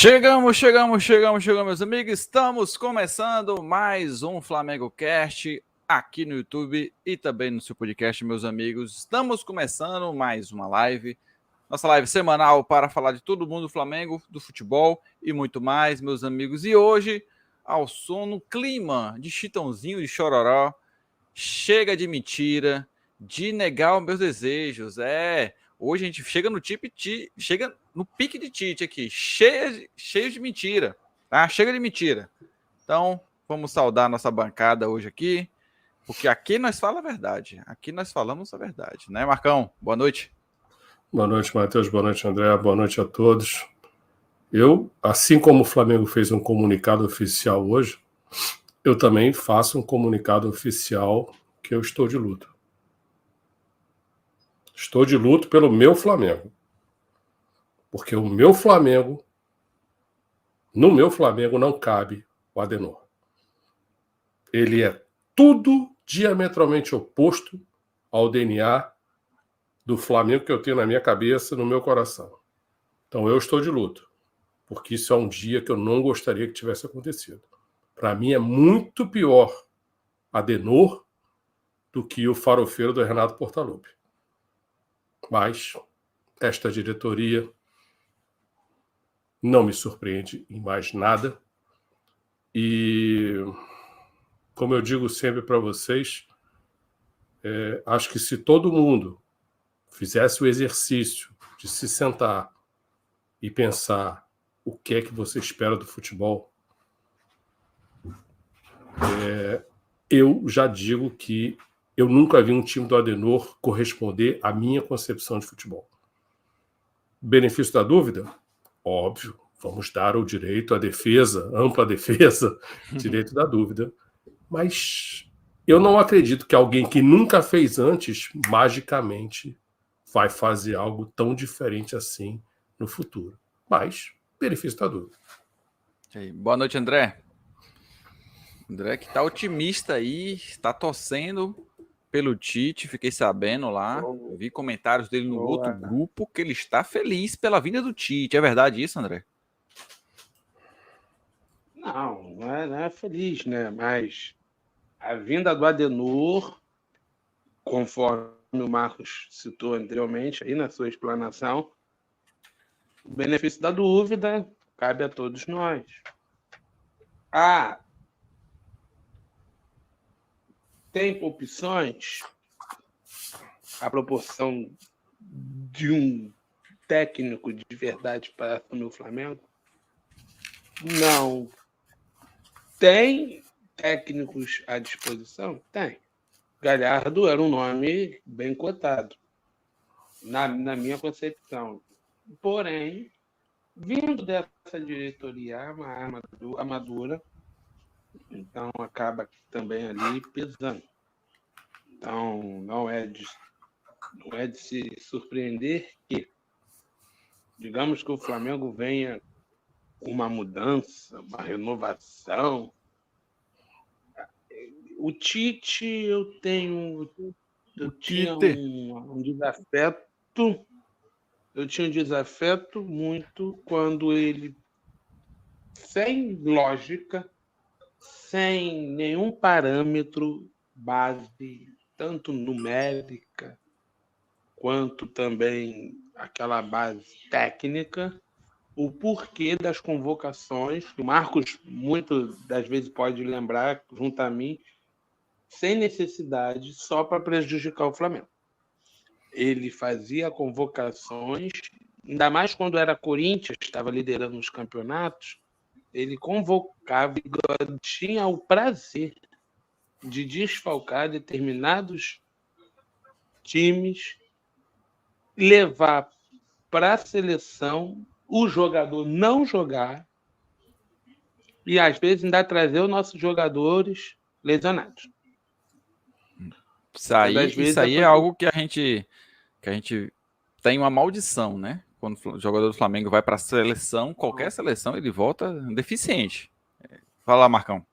Chegamos, meus amigos. Estamos começando mais um Flamengo Cast aqui no YouTube e também no seu podcast, meus amigos. Estamos começando mais uma live, nossa live semanal para falar de todo mundo do Flamengo, do futebol e muito mais, meus amigos. E hoje, ao som, no clima de Chitãozinho e Chororó, chega de mentira, de negar os meus desejos. Hoje a gente chega no chega no pique de Tite aqui, cheio de mentira, tá? Chega de mentira. Então, vamos saudar nossa bancada hoje aqui, porque aqui nós falamos a verdade. Aqui nós falamos a verdade, né, Marcão? Boa noite. Boa noite, Matheus. Boa noite, André. Boa noite a todos. Eu, assim como o Flamengo fez um comunicado oficial hoje, eu também faço um comunicado oficial que eu estou de luto. Estou de luto pelo meu Flamengo. Porque o meu Flamengo, no meu Flamengo não cabe o Adenor. Ele é tudo diametralmente oposto ao DNA do Flamengo que eu tenho na minha cabeça, no meu coração. Então eu estou de luto, porque isso é um dia que eu não gostaria que tivesse acontecido. Para mim é muito pior Adenor do que o farofeiro do Renato Portaluppi. Mas esta diretoria não me surpreende em mais nada. E, como eu digo sempre para vocês, acho que se todo mundo fizesse o exercício de se sentar e pensar o que é que você espera do futebol, eu já digo que eu nunca vi um time do Adenor corresponder à minha concepção de futebol. Benefício da dúvida? Óbvio, vamos dar o direito à defesa, ampla defesa, direito da dúvida. Mas eu não acredito que alguém que nunca fez antes, magicamente, vai fazer algo tão diferente assim no futuro. Mas, benefício da dúvida. Boa noite, André. André que tá otimista aí, está torcendo pelo Tite, fiquei sabendo lá, vi comentários dele no outro grupo que ele está feliz pela vinda do Tite. É verdade isso, André? Não é feliz, né? Mas a vinda do Adenor, conforme o Marcos citou anteriormente aí na sua explanação, o benefício da dúvida cabe a todos nós. Tem opções a proporção de um técnico de verdade para assumir o Flamengo? Não. Tem técnicos à disposição? Tem. Galhardo era um nome bem cotado, na minha concepção. Porém, vindo dessa diretoria amadora, então acaba também ali pesando. Então, não é de se surpreender que, digamos que o Flamengo venha com uma mudança, uma renovação. O Tite, eu tinha um desafeto. Eu tinha um desafeto muito quando ele, sem lógica, sem nenhum parâmetro, base, tanto numérica, quanto também aquela base técnica, o porquê das convocações, que o Marcos muitas das vezes pode lembrar, junto a mim, sem necessidade, só para prejudicar o Flamengo. Ele fazia convocações, ainda mais quando era Corinthians, estava liderando os campeonatos, ele convocava e tinha o prazer de desfalcar determinados times, levar para a seleção, o jogador não jogar e, às vezes, ainda trazer os nossos jogadores lesionados. Isso aí é algo que a gente tem uma maldição, né? Quando o jogador do Flamengo vai para a seleção, qualquer seleção, ele volta deficiente. Fala lá, Marcão.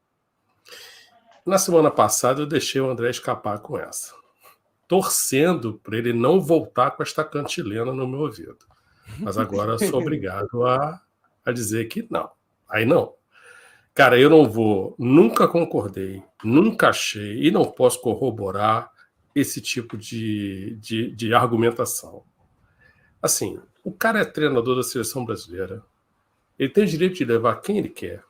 Na semana passada eu deixei o André escapar com essa, torcendo para ele não voltar com esta cantilena no meu ouvido. Mas agora eu sou obrigado a a dizer que não. Aí não. Cara, eu não vou, nunca concordei, nunca achei e não posso corroborar esse tipo de argumentação. Assim, o cara é treinador da seleção brasileira, ele tem o direito de levar quem ele quer.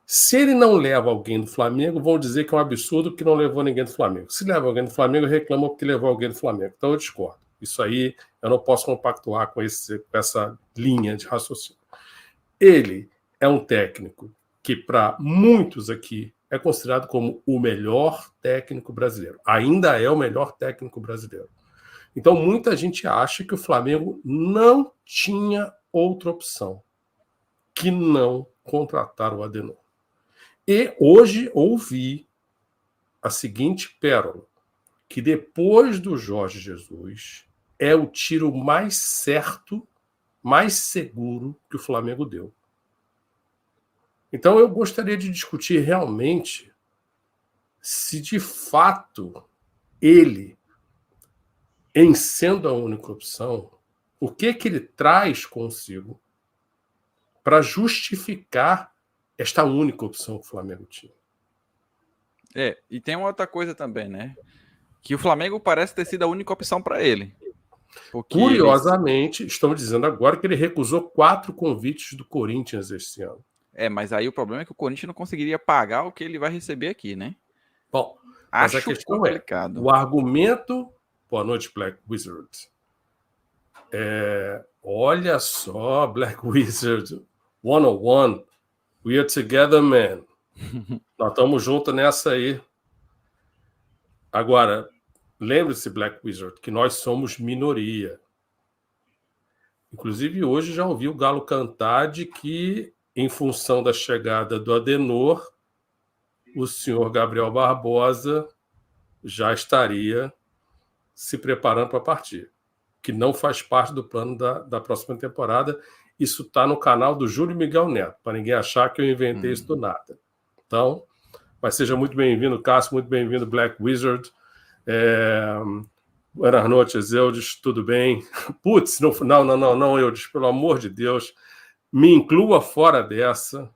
Se ele não leva alguém do Flamengo, vão dizer que é um absurdo que não levou ninguém do Flamengo. Se leva alguém do Flamengo, reclamam porque levou alguém do Flamengo. Então eu discordo. Isso aí eu não posso compactuar com essa linha de raciocínio. Ele é um técnico que, para muitos aqui, é considerado como o melhor técnico brasileiro. Ainda é o melhor técnico brasileiro. Então, muita gente acha que o Flamengo não tinha outra opção que não contratar o Adenor. E hoje ouvi a seguinte pérola, que depois do Jorge Jesus é o tiro mais certo, mais seguro que o Flamengo deu. Então eu gostaria de discutir realmente se de fato ele, em sendo a única opção, o que ele traz consigo para justificar esta única opção que o Flamengo tinha. E tem uma outra coisa também, né? Que o Flamengo parece ter sido a única opção para ele. Curiosamente, estão dizendo agora que ele recusou 4 convites do Corinthians este ano. Mas aí o problema é que o Corinthians não conseguiria pagar o que ele vai receber aqui, né? Bom, mas a questão complicado. O argumento... Boa noite, Black Wizard. Olha só, Black Wizard 101. We are together, man. Nós estamos juntos nessa aí. Agora, lembre-se, Black Wizard, que nós somos minoria. Inclusive, hoje já ouvi o Galo cantar de que, em função da chegada do Adenor, o senhor Gabriel Barbosa já estaria se preparando para partir, que não faz parte do plano da próxima temporada. Isso está no canal do Júlio Miguel Neto, para ninguém achar que eu inventei isso do nada. Então, mas seja muito bem-vindo, Cássio, muito bem-vindo, Black Wizard. Buenas noites, Eudes, tudo bem? Putz, não, Eudes, pelo amor de Deus, me inclua fora dessa.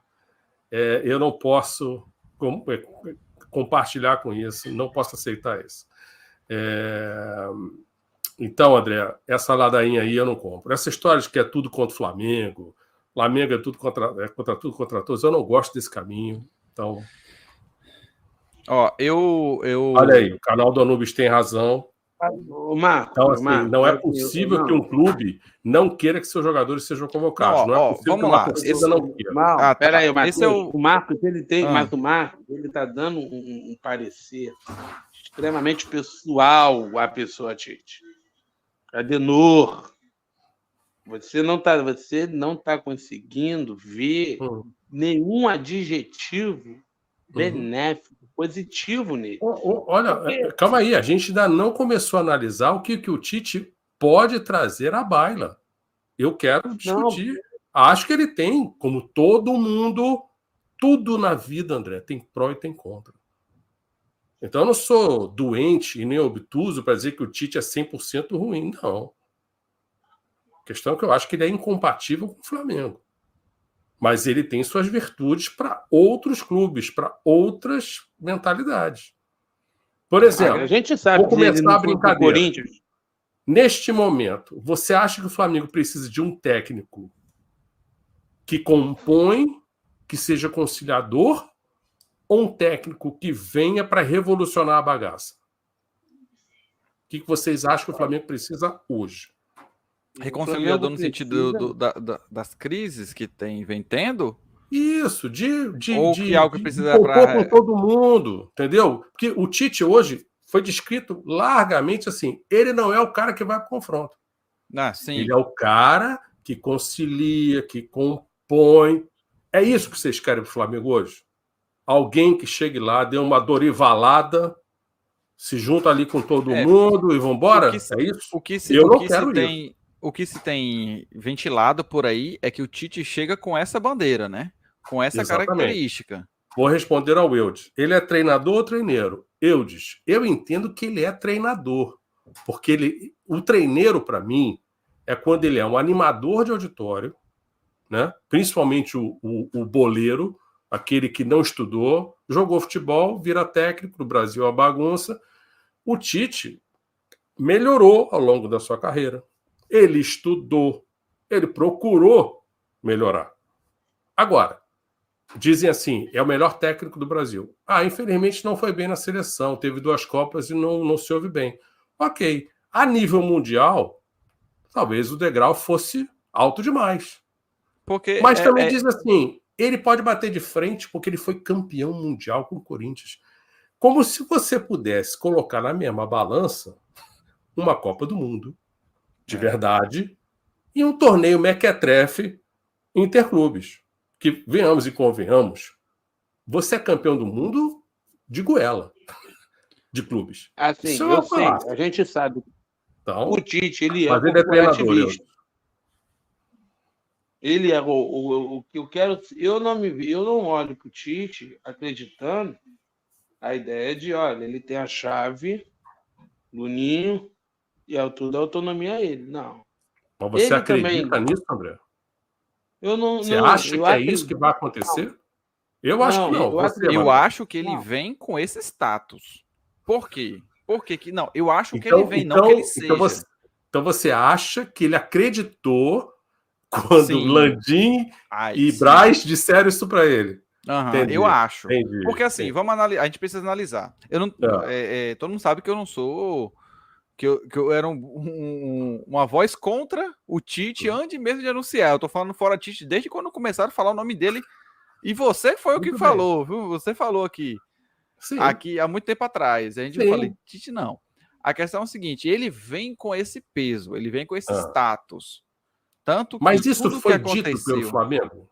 Eu não posso compartilhar com isso, não posso aceitar isso. Então, André, essa ladainha aí eu não compro. Essa história de que é tudo contra o Flamengo é tudo contra tudo, contra todos, eu não gosto desse caminho. Então, olha aí, o canal do Anubis tem razão. Marco, então, assim, não é possível que um clube não queira que seus jogadores sejam convocados. Não é possível que uma torcida não queira. Peraí, Marcos. O Marcos, ele tem, mas o Marcos, ele está dando um parecer extremamente pessoal à pessoa Tite. Adenor, você não está conseguindo ver nenhum adjetivo benéfico, positivo nele. Olha, calma aí, a gente ainda não começou a analisar o que o Tite pode trazer à baila. Eu quero discutir. Não. Acho que ele tem, como todo mundo, tudo na vida, André, tem pró e tem contra. Então eu não sou doente e nem obtuso para dizer que o Tite é 100% ruim, não. A questão é que eu acho que ele é incompatível com o Flamengo. Mas ele tem suas virtudes para outros clubes, para outras mentalidades. Por exemplo, a gente sabe vou começar a brincadeira. Neste momento, você acha que o Flamengo precisa de um técnico que compõe, que seja conciliador, ou um técnico que venha para revolucionar a bagaça? O que vocês acham que o Flamengo precisa hoje? Reconciliador no sentido das crises que vem tendo? Isso, ou que algo que precisa com todo mundo, entendeu? Porque o Tite hoje foi descrito largamente assim, ele não é o cara que vai para o confronto. Sim. Ele é o cara que concilia, que compõe. É isso que vocês querem para o Flamengo hoje? Alguém que chegue lá, dê uma dorivalada, se junta ali com todo mundo e vambora? É isso? O que se tem ventilado por aí é que o Tite chega com essa bandeira, né? Com essa característica. Vou responder ao Eudes. Ele é treinador ou treineiro? Eudes, eu entendo que ele é treinador. Porque o treineiro, para mim, é quando ele é um animador de auditório, né? Principalmente o boleiro, aquele que não estudou, jogou futebol, vira técnico, no Brasil é uma bagunça. O Tite melhorou ao longo da sua carreira. Ele estudou, ele procurou melhorar. Agora, dizem assim, é o melhor técnico do Brasil. Infelizmente não foi bem na seleção, teve 2 Copas e não se ouve bem. Ok, a nível mundial, talvez o degrau fosse alto demais. Mas também diz assim, ele pode bater de frente porque ele foi campeão mundial com o Corinthians. Como se você pudesse colocar na mesma balança uma Copa do Mundo, de verdade, e um torneio mequetrefe interclubes. Que, venhamos e convenhamos, você é campeão do mundo de goela, de clubes. Assim, eu sei, a gente sabe. Então, o Tite, ele é mas ele é treinador. Ele é o que eu quero. Eu não olho para o Tite acreditando a ideia de, olha, ele tem a chave do ninho e tudo a autonomia a ele. Não. Mas você ele acredita também... nisso, André? Eu não. Você acha que é isso que vai acontecer? Não. Eu acho que não. Eu acho que ele vem com esse status. Por quê? Porque que não? Eu acho que ele vem, não que ele seja. Então você acha que ele acreditou quando Landim e Braz disseram isso para ele? Eu acho. Porque assim, vamos analisar. A gente precisa analisar. Eu não, todo mundo sabe que eu não sou. Que eu era uma voz contra o Tite antes mesmo de anunciar. Eu tô falando fora Tite desde quando começaram a falar o nome dele. E você foi o que falou, viu? Você falou aqui. Sim. Aqui há muito tempo atrás. A gente falou, Tite não. A questão é o seguinte: ele vem com esse peso, ele vem com esse status. Tanto que mas isso tudo foi que aconteceu... dito pelo Flamengo?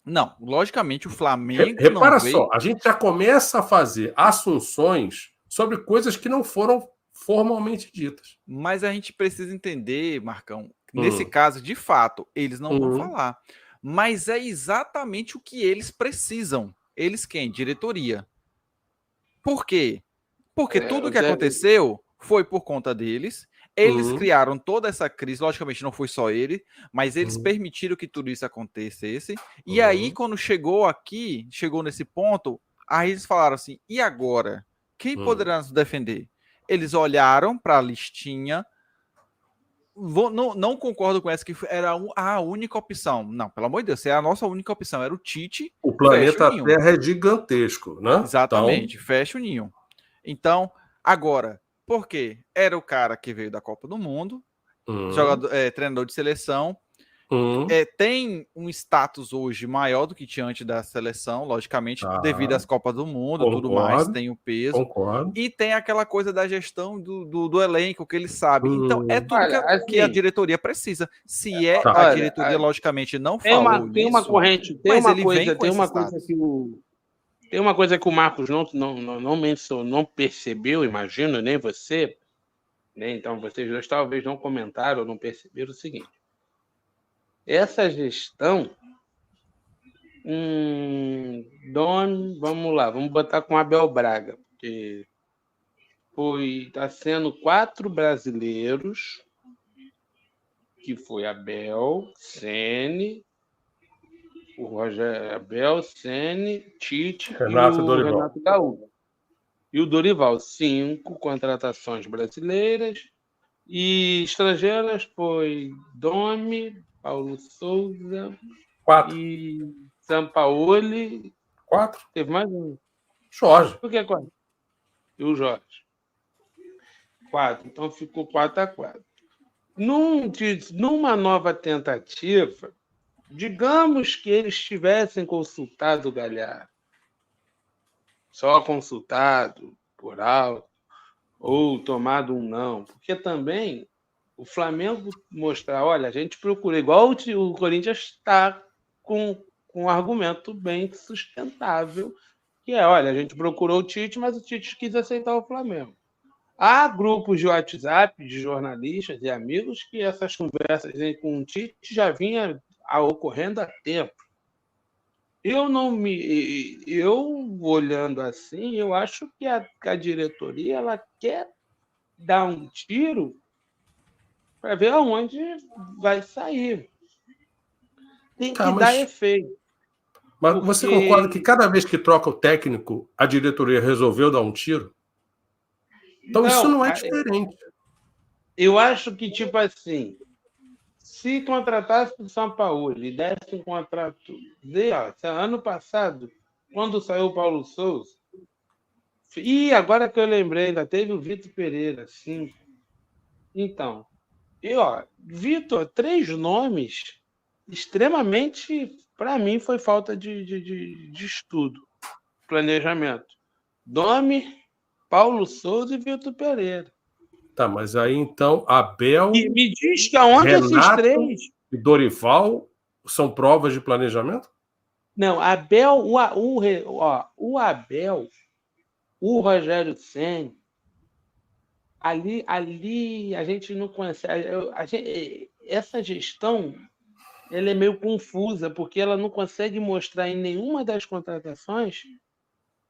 Não, logicamente o Flamengo Repara não veio... só, a gente já começa a fazer assunções sobre coisas que não foram formalmente ditas. Mas a gente precisa entender, Marcão, nesse caso, de fato, eles não vão falar. Mas é exatamente o que eles precisam. Eles quem? Diretoria. Por quê? Porque tudo que aconteceu foi por conta deles. Eles criaram toda essa crise, logicamente não foi só ele, mas eles permitiram que tudo isso acontecesse. E aí, quando chegou nesse ponto, aí eles falaram assim, e agora? Quem poderá nos defender? Eles olharam para a listinha, não concordo com essa que era a única opção. Não, pelo amor de Deus, é a nossa única opção, era o Tite. O planeta Terra é gigantesco, né? Exatamente, fecha o ninho. Então, agora... Por quê? Era o cara que veio da Copa do Mundo, treinador de seleção, tem um status hoje maior do que tinha antes da seleção, logicamente, devido às Copas do Mundo, tudo mais, tem o peso. Concordo. E tem aquela coisa da gestão do elenco, que ele sabe. Então, é tudo que a diretoria precisa. Se a diretoria, logicamente, não falou isso... Tem uma coisa que o Marcos não mencionou, não percebeu, imagino, nem você, né? Então vocês dois talvez não comentaram ou não perceberam o seguinte: essa gestão, vamos lá, vamos botar com Abel Braga, porque está sendo 4 brasileiros, que foi Abel, Ceni, o Rogério, Abel, Ceni, Tite Renato e o Dorival. Renato Gaúcho. E o Dorival, 5 contratações brasileiras. E estrangeiras foi Domi, Paulo Souza 4. e Sampaoli. 4. Teve mais um. Jorge. Por que 4? E o Jorge. 4. Então ficou 4-4. Numa nova tentativa, digamos que eles tivessem consultado o Galhardo, só consultado por alto, ou tomado um não, porque também o Flamengo mostrar, olha, a gente procura, igual o Corinthians está com um argumento bem sustentável, que é, olha, a gente procurou o Tite, mas o Tite quis aceitar o Flamengo. Há grupos de WhatsApp de jornalistas e amigos que essas conversas com o Tite já vinha ocorrendo há tempo. Eu olhando assim, eu acho que a diretoria ela quer dar um tiro para ver aonde vai sair. tem que dar efeito. Mas você concorda que cada vez que troca o técnico, a diretoria resolveu dar um tiro? Então isso não é diferente. Eu acho que, tipo assim, se contratasse o Sampaoli e desse um contrato ano passado, quando saiu o Paulo Souza, e agora que eu lembrei, ainda teve o Vitor Pereira, 5. Então, Vitor, 3 nomes extremamente, para mim, foi falta de estudo, planejamento. Domi, Paulo Souza e Vitor Pereira. Tá, mas aí então Abel, e me diz que aonde esses 3 e Dorival são provas de planejamento? Não, Abel, o Abel, o Rogério Ceni, ali a gente não consegue. Essa gestão ela é meio confusa, porque ela não consegue mostrar em nenhuma das contratações.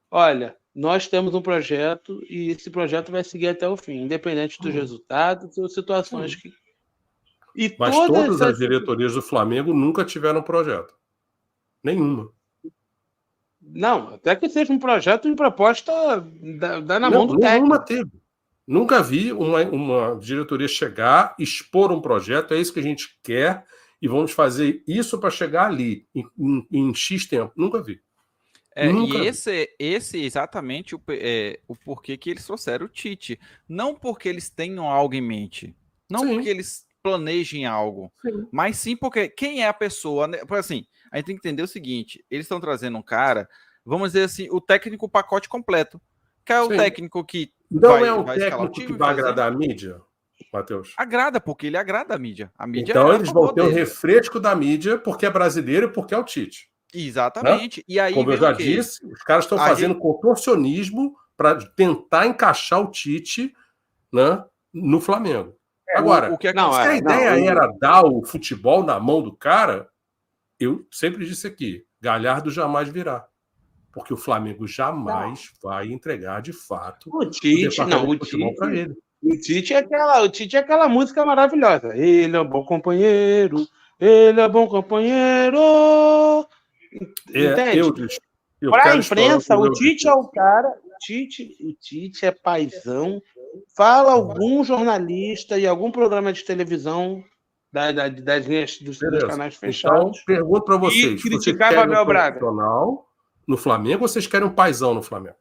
Olha, nós temos um projeto e esse projeto vai seguir até o fim, independente dos resultados ou situações que. Mas todas as diretorias do Flamengo nunca tiveram projeto. Nenhuma. Não, até que seja um projeto em proposta da na mão do técnico. Nenhuma teve. Nunca vi uma diretoria chegar, expor um projeto, é isso que a gente quer, e vamos fazer isso para chegar ali, em X tempo. Nunca vi. E esse é exatamente o porquê que eles trouxeram o Tite. Não porque eles tenham algo em mente. Não porque eles planejem algo. Mas sim porque quem é a pessoa... Né? Porque assim, a gente tem que entender o seguinte. Eles estão trazendo um cara, vamos dizer assim, o técnico pacote completo. Que é o técnico que não é um técnico que vai agradar a mídia, Matheus? Agrada, porque ele agrada a mídia. A mídia então eles vão ter um refresco da mídia porque é brasileiro e porque é o Tite. Exatamente. Né? E aí, como eu já disse, os caras estão fazendo contorcionismo para tentar encaixar o Tite, né, no Flamengo. Agora, se a ideia era dar o futebol na mão do cara, eu sempre disse aqui, Galhardo jamais virá. Porque o Flamengo jamais vai entregar de fato o Tite para ele. O Tite é aquela música maravilhosa. Ele é um bom companheiro, ele é bom companheiro. Entende? Para a imprensa, o Tite é o cara. O Tite é paizão. Fala algum jornalista e algum programa de televisão das linhas dos canais fechados. Então, pergunto para vocês: criticava Abel Braga no Flamengo ou vocês querem um paizão no Flamengo?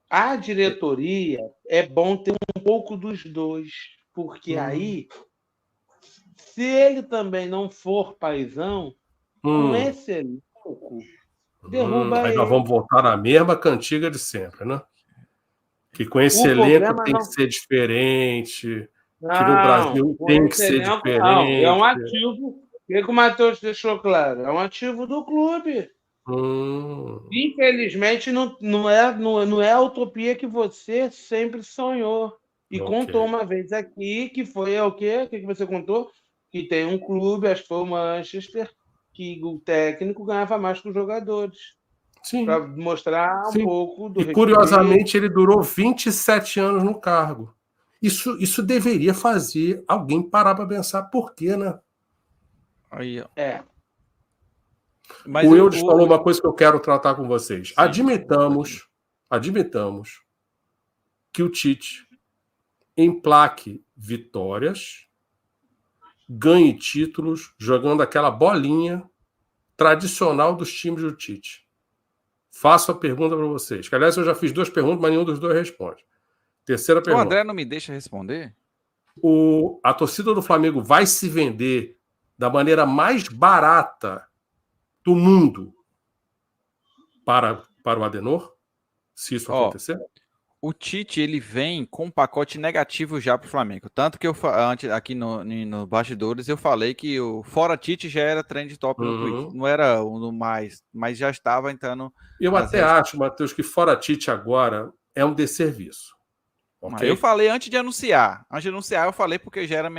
A diretoria é bom ter um pouco dos dois, porque aí, se ele também não for paizão, com esse elenco, derruba ele. Aí nós vamos voltar na mesma cantiga de sempre, né? Que com esse elenco tem que ser diferente, que no Brasil tem que ser diferente. Não, é um ativo, que o Matheus deixou claro, é um ativo do clube. Infelizmente, não é a utopia que você sempre sonhou. E contou uma vez aqui, que foi o quê? O que você contou? Que tem um clube, acho que foi o Manchester, que o técnico ganhava mais que os jogadores. Para mostrar um pouco do E curiosamente, ele durou 27 anos no cargo. Isso deveria fazer alguém parar para pensar por quê, né? Aí, ó. Mas o Eudes falou uma coisa que eu quero tratar com vocês. Sim, admitamos que o Tite emplaque vitórias, ganhe títulos, jogando aquela bolinha tradicional dos times do Tite. Faço a pergunta para vocês. Que, aliás, eu já fiz 2 perguntas, mas nenhum dos 2 responde. Terceira pergunta. O André não me deixa responder? A torcida do Flamengo vai se vender da maneira mais barata do mundo para o Adenor, se isso acontecer? O Tite, ele vem com um pacote negativo já para o Flamengo. Tanto que antes aqui no Bastidores eu falei que o fora Tite já era trend top no Twitter. Não era o mais, mas já estava entrando. Eu até acho, Matheus, que fora Tite agora é um desserviço. Okay? Eu falei antes de anunciar. Antes de anunciar, eu falei porque já era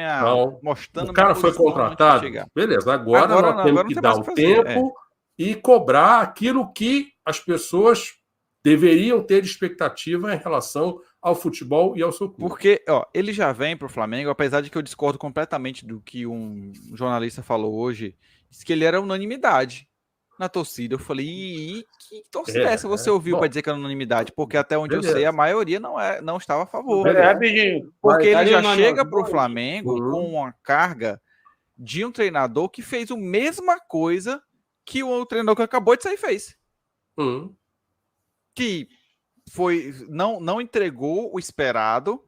mostrando. O cara foi contratado. Beleza, agora nós temos que dar um tempo e cobrar aquilo que as pessoas deveriam ter de expectativa em relação ao futebol e ao seu clube. Porque ele já vem para o Flamengo, apesar de que eu discordo completamente do que um jornalista falou hoje, Disse que ele era unanimidade na torcida. Eu falei, e que torcida é essa você ouviu para dizer que era unanimidade? Porque até onde eu sei, a maioria não estava a favor. Rapidinho. Porque ele já chega para o Flamengo com uma carga de um treinador que fez a mesma coisa que o treinador que acabou de sair fez. Que não entregou o esperado,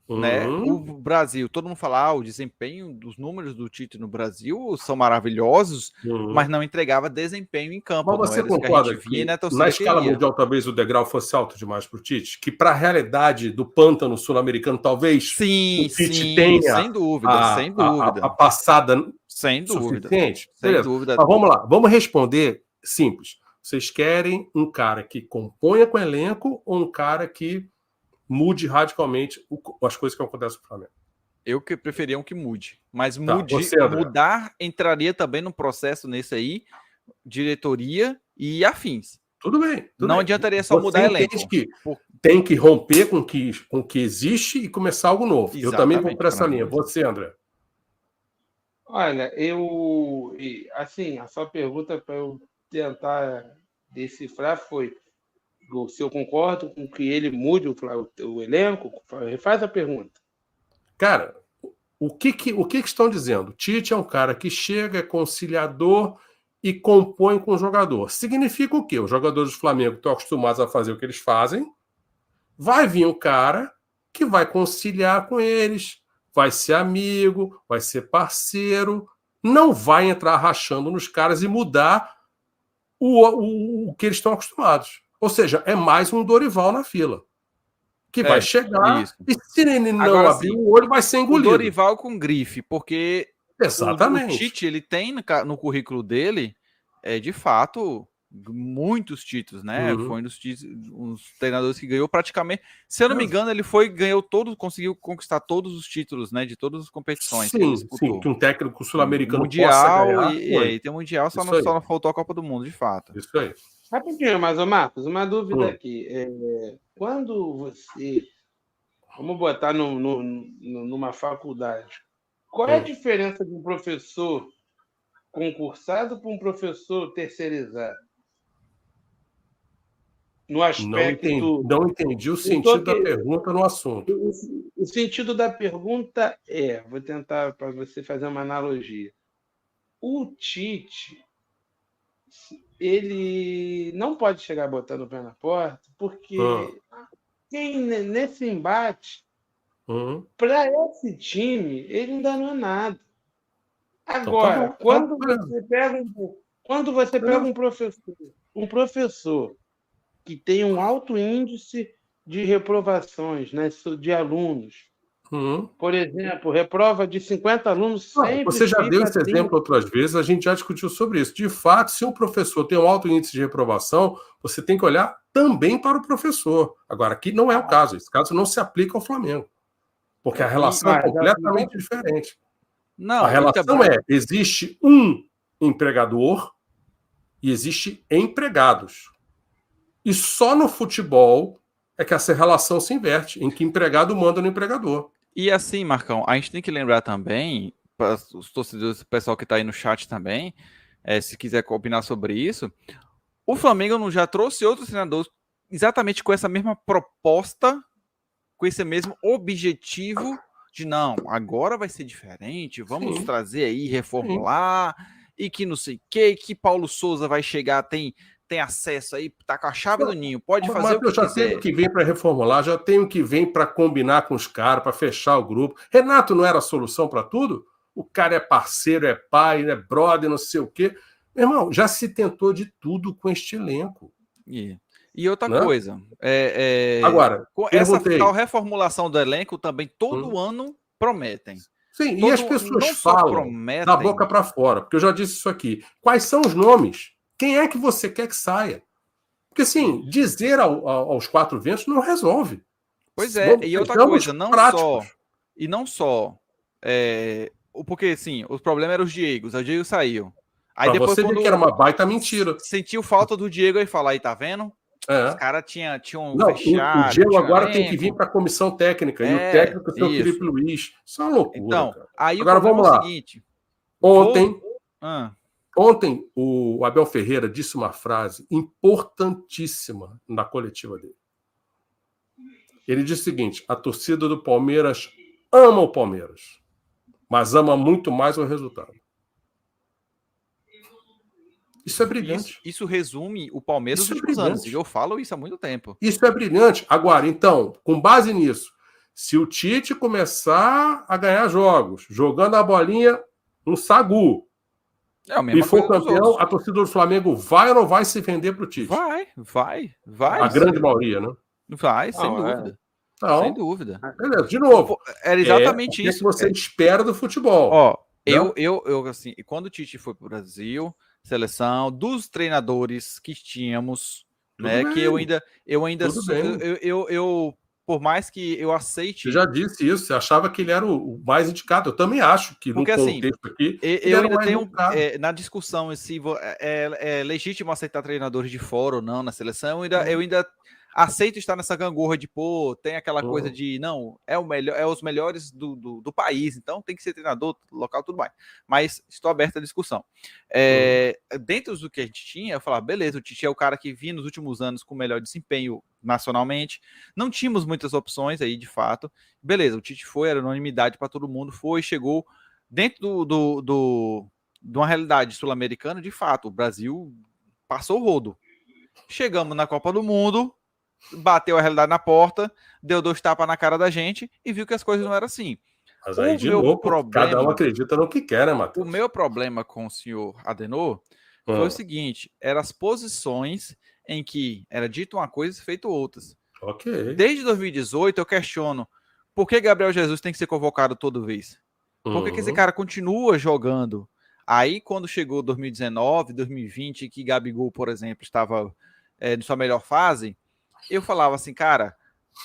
né? O Brasil, todo mundo fala, o desempenho dos números do Tite no Brasil são maravilhosos, mas não entregava desempenho em campo. Mas você concorda que na escala mundial talvez o degrau fosse alto demais para o Tite? Que para a realidade do pântano sul-americano talvez o Tite tenha sem dúvida, a passada sem dúvida, suficiente? Sem dúvida. Mas vamos lá, vamos responder simples. Vocês querem um cara que componha com o elenco ou um cara que mude radicalmente as coisas que acontecem no Flamengo? Eu que preferia um que mude. Mas mudar entraria também no processo nesse aí, diretoria e afins. Tudo bem. Não adiantaria só mudar elenco. Que tem que romper com o que existe e começar algo novo. Exatamente, eu também vou para essa linha. Você, André? Olha, assim, a sua pergunta para eu tentar decifrar foi se eu concordo com que ele mude o elenco. Refaz a pergunta. Cara, o que estão dizendo? Tite é um cara que chega, é conciliador e compõe com o jogador. Significa o quê? Os jogadores do Flamengo estão acostumados a fazer o que eles fazem. Vai vir um cara que vai conciliar com eles, vai ser amigo, vai ser parceiro, não vai entrar rachando nos caras e mudar o que eles estão acostumados. Ou seja, é mais um Dorival na fila. Que vai chegar e se ele não abrir o olho, vai ser engolido. O Dorival com grife, porque exatamente. O Tite, ele tem no currículo dele, de fato, muitos títulos, né? Foi um dos treinadores que ganhou praticamente. Se eu não me engano, ele conseguiu conquistar todos os títulos, né? De todas as competições. Sim, que um técnico sul-americano possa ganhar. E tem Mundial, só não faltou a Copa do Mundo, de fato. Isso aí. Rapidinho, mas, Marcos, uma dúvida aqui. Quando você... Vamos botar numa faculdade. Qual é a diferença de um professor concursado para um professor terceirizado? No aspecto... Não entendi o sentido da pergunta no assunto. O sentido da pergunta vou tentar para você fazer uma analogia. O Tite... ele não pode chegar botando o pé na porta, porque nesse embate, para esse time, ele ainda não é nada. Agora, quando você pega um professor que tem um alto índice de reprovações, né, de alunos, por exemplo, reprova de 50 alunos sempre... Você já deu esse exemplo outras vezes, a gente já discutiu sobre isso. De fato, se um professor tem um alto índice de reprovação, você tem que olhar também para o professor. Agora, aqui não é o caso. Esse caso não se aplica ao Flamengo. Porque a relação é completamente diferente. A relação existe um empregador e existe empregados. E só no futebol é que essa relação se inverte, em que empregado manda no empregador. E assim, Marcão, a gente tem que lembrar também, para os torcedores, o pessoal que está aí no chat também, se quiser opinar sobre isso, o Flamengo já trouxe outros treinadores exatamente com essa mesma proposta, com esse mesmo objetivo de não, agora vai ser diferente, vamos trazer aí, reformular, e que não sei o que Paulo Souza vai chegar, tem acesso aí, tá com a chave do ninho, pode fazer o que quiser. Já tenho que vem para reformular, já tenho que vem para combinar com os caras, para fechar o grupo. Renato não era a solução para tudo? O cara é parceiro, é pai, é brother, não sei o quê. Meu irmão, já se tentou de tudo com este elenco. E outra coisa, agora, com essa tal reformulação do elenco também, todo ano prometem. Sim, e as pessoas falam da boca para fora, porque eu já disse isso aqui. Quais são os nomes? Quem é que você quer que saia? Porque, assim, dizer aos quatro ventos não resolve. Pois é, e outra coisa, não só... porque, assim, o problema era os Diegos, o Diego saiu. Aí depois, você viu que era uma baita mentira. Sentiu falta do Diego e falar, aí tá vendo? Os caras tinham fechado. O Diego agora tem que vir para a comissão técnica, e o técnico é o Felipe Luiz. Isso é uma loucura. Então, aí agora vamos lá. Seguinte, Ontem... Ontem, o Abel Ferreira disse uma frase importantíssima na coletiva dele. Ele disse o seguinte: a torcida do Palmeiras ama o Palmeiras, mas ama muito mais o resultado. Isso é brilhante. Isso resume o Palmeiras nos últimos anos. E eu falo isso há muito tempo. Isso é brilhante. Agora, então, com base nisso, se o Tite começar a ganhar jogos, jogando a bolinha no sagu, e for campeão, a torcida do Flamengo vai ou não vai se vender para o Tite? Vai. A grande maioria, né? Vai, sem dúvida. Então, sem dúvida. Beleza, de novo. Era exatamente isso. O que você espera do futebol? Ó, eu assim, quando o Tite foi para o Brasil, seleção, dos treinadores que tínhamos, né? Que eu ainda por mais que eu aceite. Você já disse isso, você achava que ele era o mais indicado. Eu também acho que porque, no contexto aqui. Eu ainda tenho na discussão se é legítimo aceitar treinadores de fora ou não na seleção. Eu ainda aceito estar nessa gangorra de, tem aquela coisa de, não, é os melhores do país, então tem que ser treinador local, tudo mais. Mas estou aberto à discussão. Dentro do que a gente tinha, eu falava, beleza, o Tite é o cara que vinha nos últimos anos com o melhor desempenho nacionalmente. Não tínhamos muitas opções aí, de fato. Beleza, o Tite foi, era unanimidade para todo mundo, chegou dentro de uma realidade sul-americana, de fato, o Brasil passou o rodo. Chegamos na Copa do Mundo, bateu a realidade na porta, deu 2 tapas na cara da gente e viu que as coisas não eram assim. Mas aí, de novo, cada um acredita no que quer, né, Matheus? O meu problema com o senhor Adenor foi o seguinte: eram as posições em que era dito uma coisa e feito outras. Ok. Desde 2018, eu questiono por que Gabriel Jesus tem que ser convocado toda vez? Por que esse cara continua jogando? Aí, quando chegou 2019, 2020, que Gabigol, por exemplo, estava em sua melhor fase, eu falava assim, cara,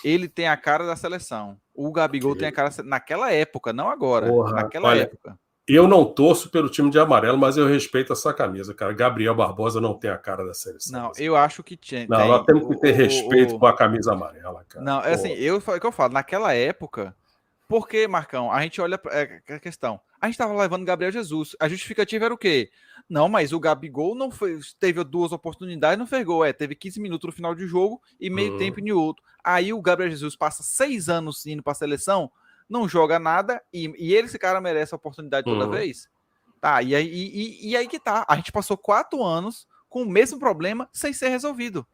ele tem a cara da seleção. O Gabigol tem a cara naquela época, não agora. Naquela época. Eu não torço pelo time de amarelo, mas eu respeito essa camisa, cara. Gabriel Barbosa não tem a cara da seleção. Não, eu acho que tinha. Não, nós temos que ter respeito com a camisa amarela, cara. Não, é assim, o que eu falo, naquela época, porque, Marcão, a gente olha a questão. A gente estava levando Gabriel Jesus. A justificativa era o quê? Não, mas o Gabigol não teve 2 oportunidades, não fez gol. Teve 15 minutos no final de jogo e meio tempo em outro. Aí o Gabriel Jesus passa 6 anos indo para a seleção, não joga nada e esse cara merece a oportunidade toda vez. Tá, e aí que tá. A gente passou 4 anos com o mesmo problema sem ser resolvido.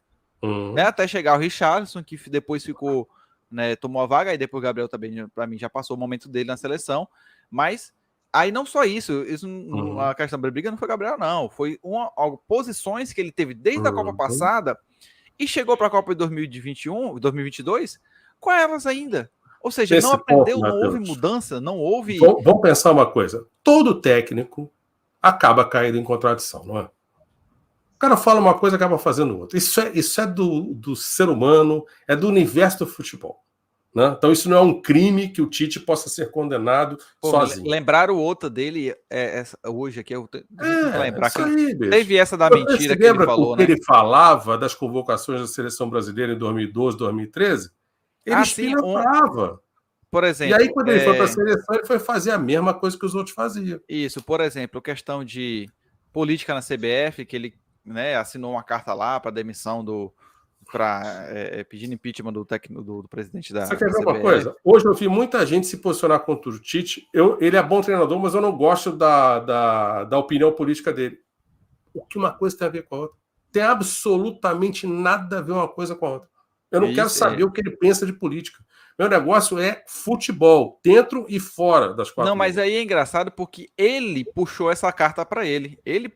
Né? Até chegar o Richarlison, que depois ficou, né, tomou a vaga, e depois o Gabriel também, para mim, já passou o momento dele na seleção. Mas aí não só isso, a questão da briga não foi Gabriel, não. Foi posições que ele teve desde a Copa passada e chegou para a Copa de 2021, 2022 com elas ainda. Ou seja, não aprendeu, não houve mudança, não houve... Vamos pensar uma coisa. Todo técnico acaba caindo em contradição, não é? O cara fala uma coisa e acaba fazendo outra. Isso é do ser humano, é do universo do futebol. Né? Então isso não é um crime que o Tite possa ser condenado sozinho. Lembrar o outro dele hoje aqui, eu lembrar isso aí, bicho. Teve essa da mentira que ele falou, né? Ele falava das convocações da seleção brasileira em 2012, 2013, ele espinafrava. Por exemplo, e aí quando ele foi para a seleção, ele foi fazer a mesma coisa que os outros faziam. Isso, por exemplo, questão de política na CBF, que ele, né, assinou uma carta lá para demissão pedindo impeachment do presidente da CBF. Você quer ver uma coisa? Hoje eu vi muita gente se posicionar contra o Tite. Ele é bom treinador, mas eu não gosto da opinião política dele. O que uma coisa tem a ver com a outra? Tem absolutamente nada a ver uma coisa com a outra. Eu não quero saber o que ele pensa de política. Meu negócio é futebol, dentro e fora das 4 Não, mas aí é engraçado porque ele puxou essa carta para ele. Ele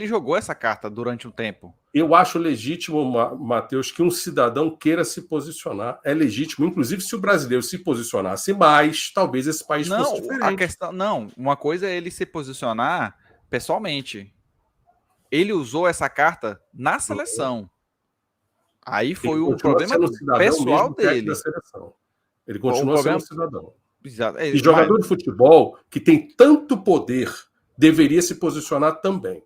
jogou essa carta durante um tempo. Eu acho legítimo, Matheus, que um cidadão queira se posicionar. É legítimo, inclusive se o brasileiro se posicionasse mais, talvez esse país fosse diferente. Uma coisa é ele se posicionar pessoalmente. Ele usou essa carta na seleção. Aí foi o problema pessoal dele. Ele continua sendo cidadão. Exato. E jogador de futebol que tem tanto poder deveria se posicionar também.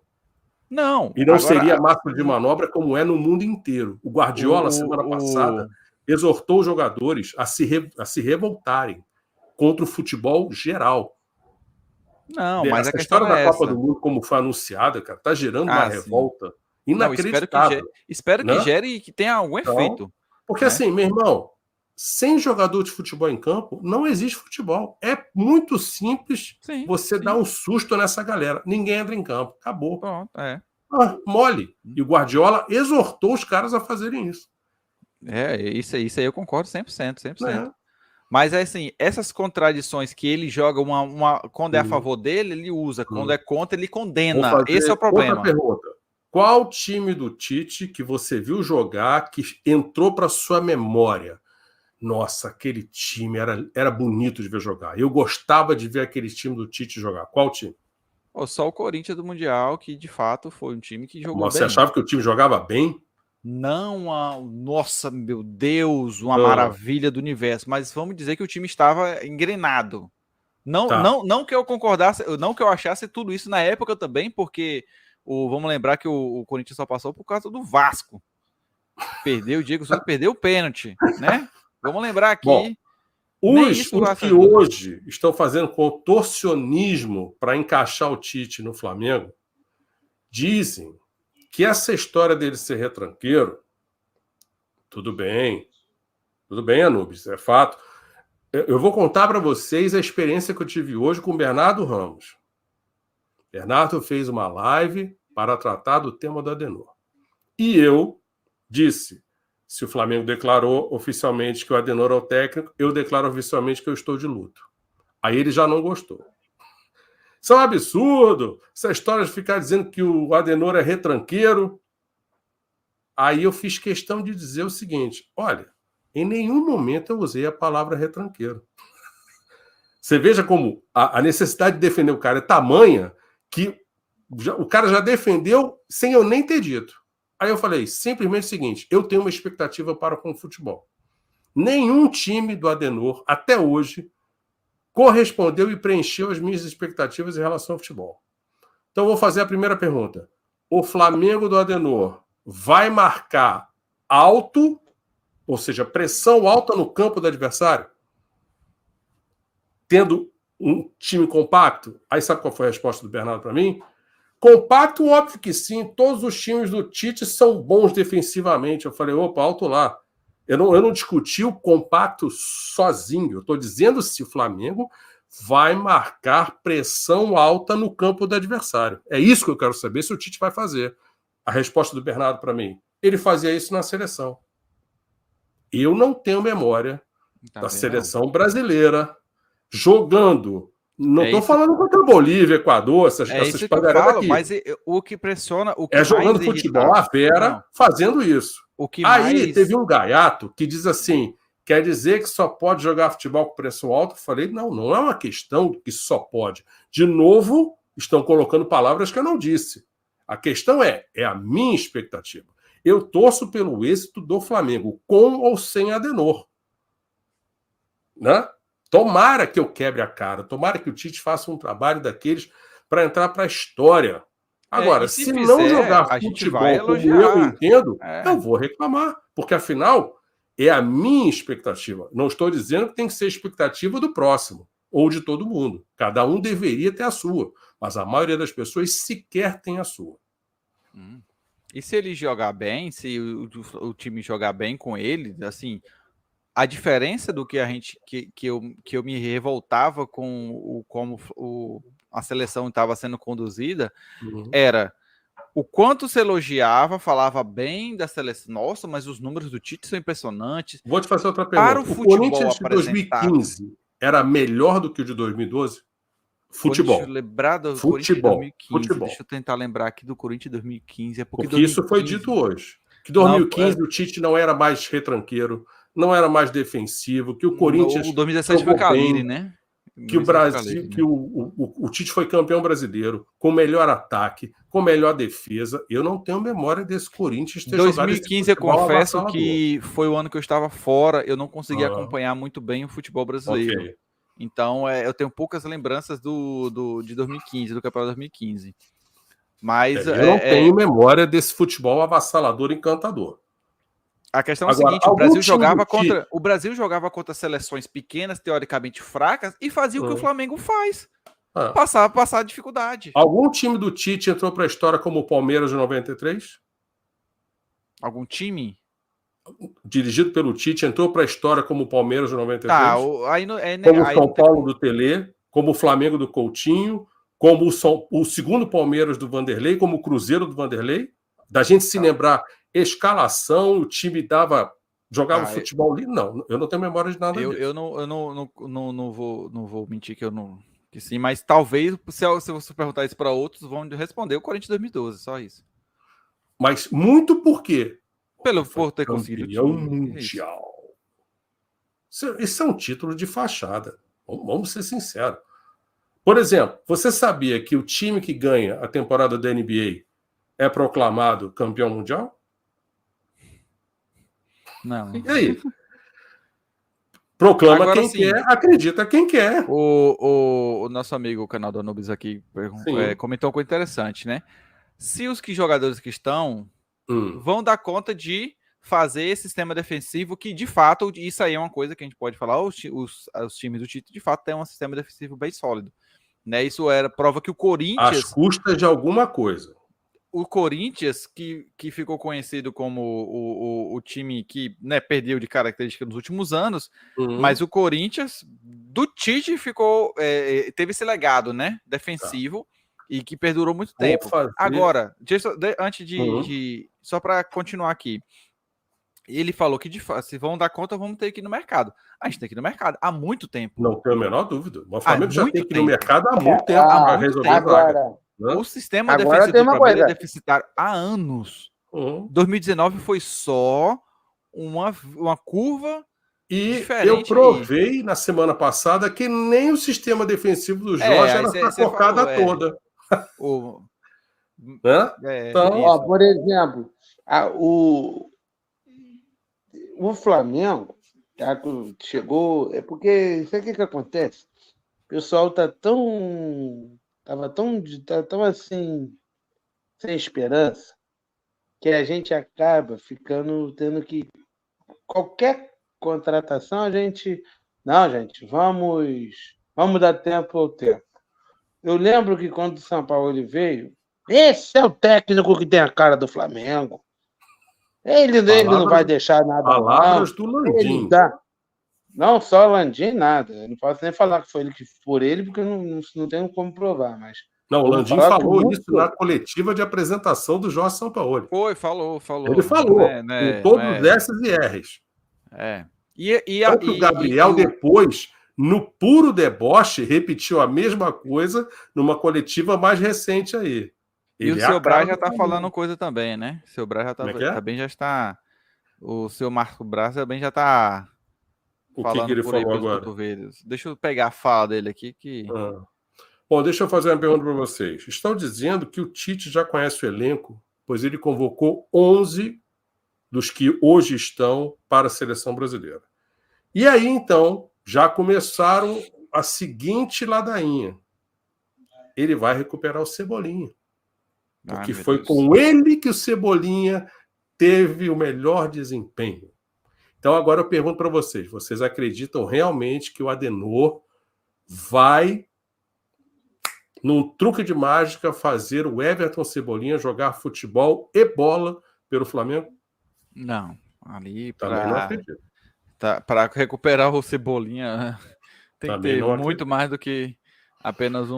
Não. E não seria massa de manobra como é no mundo inteiro. O Guardiola, semana passada, exortou os jogadores a se revoltarem contra o futebol geral. Não, mas a Essa questão história é da Copa essa. do Mundo, como foi anunciada, cara, tá gerando uma Sim. revolta Não, inacreditável. espero que Né? gere e que tenha algum Então, efeito. porque né? assim, meu irmão, sem jogador de futebol em campo, não existe futebol. É muito simples você dar um susto nessa galera. Ninguém entra em campo. Acabou. Pronto, Mole. E o Guardiola exortou os caras a fazerem isso. Isso aí eu concordo 100%, 100%. É. Mas assim, essas contradições que ele joga quando é a favor dele, ele usa. Quando é contra, ele condena. Esse é o problema. Outra pergunta. Qual time do Tite que você viu jogar que entrou para sua memória? Nossa, aquele time era bonito de ver jogar. Eu gostava de ver aquele time do Tite jogar. Qual time? Só o Corinthians do Mundial, que de fato foi um time que jogou Mas bem. você achava que o time jogava bem? Não, nossa, meu Deus, uma maravilha do universo. Mas vamos dizer que o time estava engrenado. Não que eu concordasse, não que eu achasse tudo isso na época também, porque vamos lembrar que o Corinthians só passou por causa do Vasco. Perdeu, o Diego Souza perdeu o pênalti, né? Vamos lembrar aqui. Bom, os que hoje estão fazendo contorcionismo para encaixar o Tite no Flamengo dizem que essa história dele ser retranqueiro, tudo bem, Anubis, é fato. Eu vou contar para vocês a experiência que eu tive hoje com o Bernardo Ramos. Bernardo fez uma live para tratar do tema do Adenor. E eu disse, se o Flamengo declarou oficialmente que o Adenor é o técnico, eu declaro oficialmente que eu estou de luto. Aí ele já não gostou. Isso é um absurdo, essa história de ficar dizendo que o Adenor é retranqueiro. Aí eu fiz questão de dizer o seguinte, olha, em nenhum momento eu usei a palavra retranqueiro. Você veja como a necessidade de defender o cara é tamanha que o cara já defendeu sem eu nem ter dito. Aí eu falei simplesmente o seguinte, eu tenho uma expectativa para com o futebol. Nenhum time do Adenor, até hoje, correspondeu e preencheu as minhas expectativas em relação ao futebol. Então, vou fazer a primeira pergunta. O Flamengo do Adenor vai marcar alto, ou seja, pressão alta no campo do adversário? Tendo um time compacto? Aí sabe qual foi a resposta do Bernardo para mim? Compacto, óbvio que sim. Todos os times do Tite são bons defensivamente. Eu falei, opa, alto lá. Eu não discuti o compacto sozinho. Eu estou dizendo se o Flamengo vai marcar pressão alta no campo do adversário. É isso que eu quero saber se o Tite vai fazer. A resposta do Bernardo para mim, ele fazia isso na seleção. Eu não tenho memória da seleção brasileira jogando. Não estou falando contra a Bolívia, Equador, essas pagarellas aqui. Mas o que pressiona... jogando futebol à fera, fazendo isso. Aí teve um gaiato que diz assim, quer dizer que só pode jogar futebol com pressão alta? Eu falei, não é uma questão que só pode. De novo, estão colocando palavras que eu não disse. A questão é a minha expectativa. Eu torço pelo êxito do Flamengo, com ou sem Adenor. Né? Tomara que eu quebre a cara, tomara que o Tite faça um trabalho daqueles para entrar para a história. Agora, se não jogar futebol como eu entendo, eu vou reclamar, porque afinal é a minha expectativa. Não estou dizendo que tem que ser a expectativa do próximo ou de todo mundo. Cada um deveria ter a sua, mas a maioria das pessoas sequer tem a sua. E se ele jogar bem, se o time jogar bem com ele, assim, a diferença do que eu me revoltava com como a seleção estava sendo conduzida era o quanto se elogiava, falava bem da seleção. Nossa, mas os números do Tite são impressionantes. Vou te fazer outra pergunta. O Corinthians de 2015 era melhor do que o de 2012? Futebol. Deixa eu lembrar do Corinthians de 2015. Deixa eu tentar lembrar aqui do Corinthians de 2015. Porque 2015... isso foi dito hoje. Que 2015 o Tite não era mais retranqueiro, não era mais defensivo, que o Corinthians... O 2017 foi Caleri, né? Que o Brasil, que o Tite foi campeão brasileiro, com melhor ataque, com melhor defesa. Eu não tenho memória desse Corinthians ter jogado esse 2015, eu confesso que foi o ano que eu estava fora, eu não consegui acompanhar muito bem o futebol brasileiro. Okay. Então, eu tenho poucas lembranças de 2015, do campeonato 2015. Mas eu não tenho memória desse futebol avassalador, encantador. A questão é a seguinte, o Brasil jogava contra seleções pequenas, teoricamente fracas, e fazia o que o Flamengo faz. Passar dificuldade. Algum time do Tite entrou para a história como o Palmeiras de 93? Algum time? Dirigido pelo Tite, entrou para a história como o Palmeiras de 93? Aí não, como o aí São não tem Paulo do Telê, como o Flamengo do Coutinho, como o segundo Palmeiras do Vanderlei, como o Cruzeiro do Vanderlei? Da gente se lembrar, escalação, o time jogava futebol ali? Não, eu não tenho memória de nada disso. Eu não vou mentir que eu não... Que sim, mas talvez, se você perguntar isso para outros, vão responder o Corinthians 2012, só isso. Mas muito por quê? Por ter conseguido o campeão mundial. Isso é um título de fachada. Vamos ser sinceros. Por exemplo, você sabia que o time que ganha a temporada da NBA é proclamado campeão mundial? Não. E aí? Proclama Agora, quem sim, quer, acredita quem quer. O nosso amigo, o canal do Anubis aqui, comentou uma coisa interessante, né? Se os jogadores que estão vão dar conta de fazer esse sistema defensivo, que de fato, isso aí é uma coisa que a gente pode falar, os times do Tite de fato têm um sistema defensivo bem sólido, né? Isso era prova que o Corinthians... Às custas de alguma coisa. O Corinthians, que ficou conhecido como o time que, né, perdeu de característica nos últimos anos, mas o Corinthians do Tite teve esse legado, né, defensivo, e que perdurou muito tempo. Agora, antes só para continuar aqui, ele falou que se vão dar conta, vamos ter que ir no mercado. A gente tem que ir no mercado há muito tempo. Não tenho a menor dúvida. O Flamengo já tem que ir no mercado há muito tempo para resolver agora. O sistema defensivo do Flamengo é deficitário há anos. 2019 foi só uma curva diferente. Eu provei na semana passada que nem o sistema defensivo do Jorge era essa cocada toda. Então, por exemplo, o Flamengo chegou... É porque isso aqui que acontece. O pessoal tava tão assim, sem esperança, que a gente acaba tendo que... Qualquer contratação, a gente... Não, gente, vamos dar tempo ao tempo. Eu lembro que quando o São Paulo veio, esse é o técnico que tem a cara do Flamengo. Ele não vai deixar nada. Palavras do Landim. Não só Landim, nada. Eu não posso nem falar que foi ele por ele, porque eu não tenho como provar. Mas não, o Landim falou isso na coletiva de apresentação do Jorge Sampaoli. Falou. Ele falou, com todos os S's e R's. O Gabriel depois, no puro deboche, repetiu a mesma coisa numa coletiva mais recente aí. E o seu Braz já tá falando coisa também, né? O seu Braz também já está... O seu Marco Braz também já está... O que ele falou agora? Deixa eu pegar a fala dele aqui. Bom, deixa eu fazer uma pergunta para vocês. Estão dizendo que o Tite já conhece o elenco, pois ele convocou 11 dos que hoje estão para a seleção brasileira. E aí, então, já começaram a seguinte ladainha. Ele vai recuperar o Cebolinha. Porque foi com ele que o Cebolinha teve o melhor desempenho. Então, agora eu pergunto para vocês. Vocês acreditam realmente que o Adenor vai, num truque de mágica, fazer o Everton Cebolinha jogar futebol e bola pelo Flamengo? Não. Ali para para recuperar o Cebolinha tem que ter muito mais do que apenas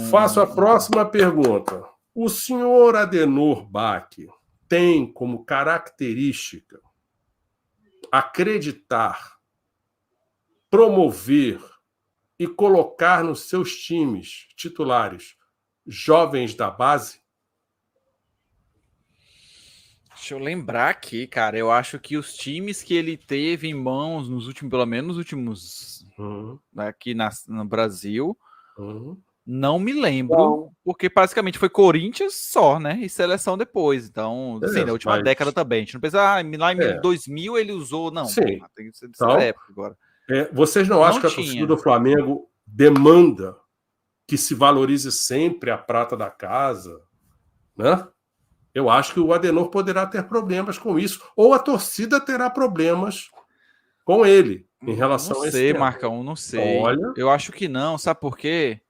Faço a próxima pergunta. O senhor Adenor Bach tem como característica acreditar, promover e colocar nos seus times titulares jovens da base? Deixa eu lembrar aqui, cara. Eu acho que os times que ele teve em mãos pelo menos nos últimos aqui no Brasil, não me lembro, porque basicamente foi Corinthians só, né? E seleção depois. Então, sim, na última década também. A gente não pensa, lá em 2000 ele usou. Não, sim. Tem que ser dessa época agora. Vocês não acham que a torcida do Flamengo demanda que se valorize sempre a prata da casa, né? Eu acho que o Adenor poderá ter problemas com isso, ou a torcida terá problemas com ele em relação a esse tema. Marcão, não sei. Olha... Eu acho que não, sabe por quê?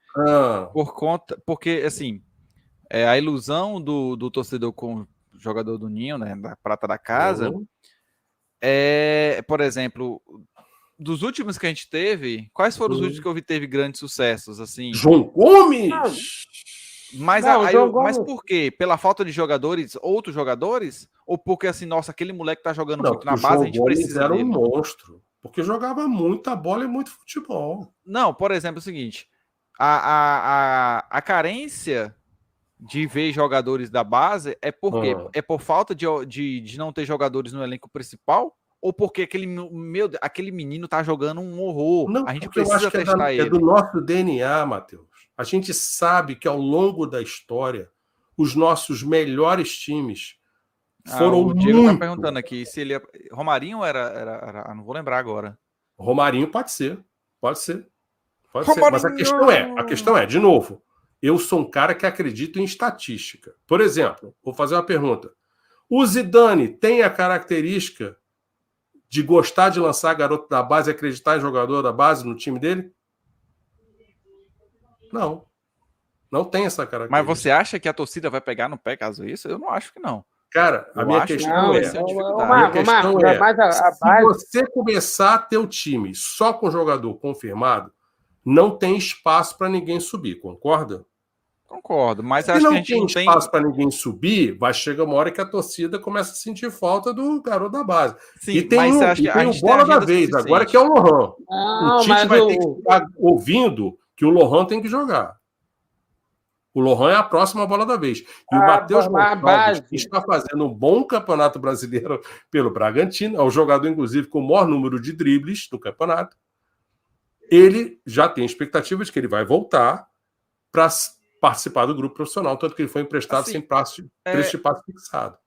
Porque, assim, a ilusão do torcedor com o jogador do Ninho, né, da prata da casa, por exemplo, dos últimos que a gente teve, quais foram os últimos que teve grandes sucessos, assim? João Gomes! Mas por quê? Pela falta de jogadores, outros jogadores? Ou porque, assim, nossa, aquele moleque tá jogando muito na base, a gente precisa era dele? Um monstro, porque jogava muita bola e muito futebol. Não, por exemplo, é o seguinte, a carência de ver jogadores da base é por quê? É por falta de não ter jogadores no elenco principal? Ou porque aquele menino tá jogando um horror? Não, a gente porque precisa eu acho que testar ele. É do nosso DNA, Matheus. A gente sabe que ao longo da história, os nossos melhores times foram o Diego muito... tá perguntando aqui se ele... Romarinho era... Não vou lembrar agora. Romarinho pode ser. Pode ser. Romarinho! Mas a questão é, de novo, eu sou um cara que acredita em estatística. Por exemplo, vou fazer uma pergunta. O Zidane tem a característica de gostar de lançar garoto da base e acreditar em jogador da base no time dele? Não. Não tem essa característica. Mas você acha que a torcida vai pegar no pé caso isso? Eu não acho que não. Cara, a minha questão é... Se você começar a ter o time só com jogador confirmado, não tem espaço para ninguém subir, concorda? Concordo, mas se acho não que a gente tem não tem espaço para ninguém subir, vai chegar uma hora que a torcida começa a sentir falta do garoto da base. Sim, e tem mas um, acho que tem o bola da vez, agora que é o Lohan. O Tite vai ter que ficar ouvindo que o Lohan tem que jogar. O Lohan é a próxima bola da vez. E o Matheus Gonçalves, que está fazendo um bom campeonato brasileiro pelo Bragantino, é o jogador, inclusive, com o maior número de dribles do campeonato. Ele já tem expectativa de que ele vai voltar para participar do grupo profissional, tanto que ele foi emprestado assim, sem preço de passe fixado.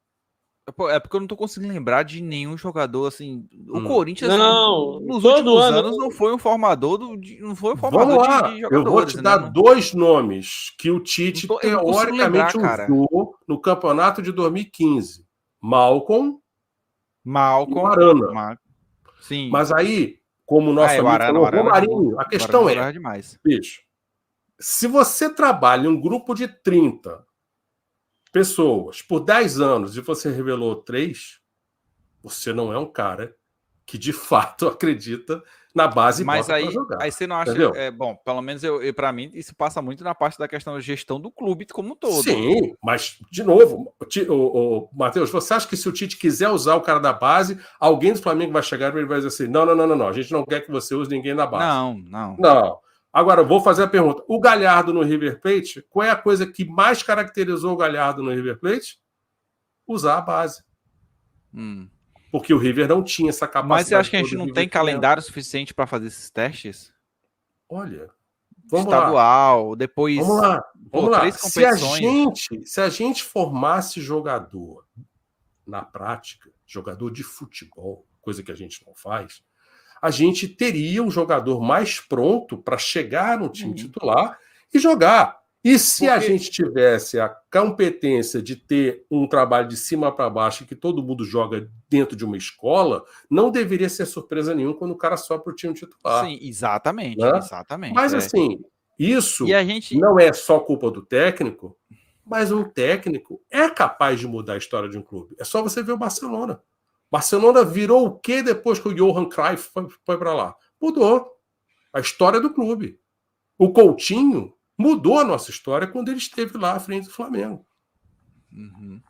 É porque eu não tô conseguindo lembrar de nenhum jogador assim. O Corinthians, nos últimos anos, não foi um formador de jogadores. Eu vou te dar dois nomes que o Tite teoricamente usou no campeonato de 2015: Malcom e Arana. Sim. Mas aí, como o nosso amigo falou, Romarinho, a questão é, bicho, se você trabalha em um grupo de 30 pessoas por 10 anos e você revelou 3, você não é um cara que de fato acredita na base e bota para jogar. Aí você não acha... bom, pelo menos para mim, isso passa muito na parte da questão da gestão do clube como um todo. Sim, mas, de novo, Matheus, você acha que se o Tite quiser usar o cara da base, alguém do Flamengo vai chegar e ele vai dizer assim, não, a gente não quer que você use ninguém na base. Não. Agora, vou fazer a pergunta. O Galhardo no River Plate, qual é a coisa que mais caracterizou o Galhardo no River Plate? Usar a base. Porque o River não tinha essa capacidade. Mas você acha que a gente não tem calendário suficiente para fazer esses testes? Olha, estadual, depois... Vamos lá. 3 competições. Se a gente formasse jogador na prática, jogador de futebol, coisa que a gente não faz, a gente teria um jogador mais pronto para chegar no time titular e jogar. E se a gente tivesse a competência de ter um trabalho de cima para baixo que todo mundo joga dentro de uma escola, não deveria ser surpresa nenhuma quando o cara sobe para o time titular. Sim, exatamente. Né? Exatamente. Mas assim, isso não é só culpa do técnico, mas um técnico é capaz de mudar a história de um clube. É só você ver o Barcelona. Barcelona virou o quê depois que o Johan Cruyff foi para lá? Mudou a história do clube. O Coutinho mudou a nossa história quando ele esteve lá à frente do Flamengo.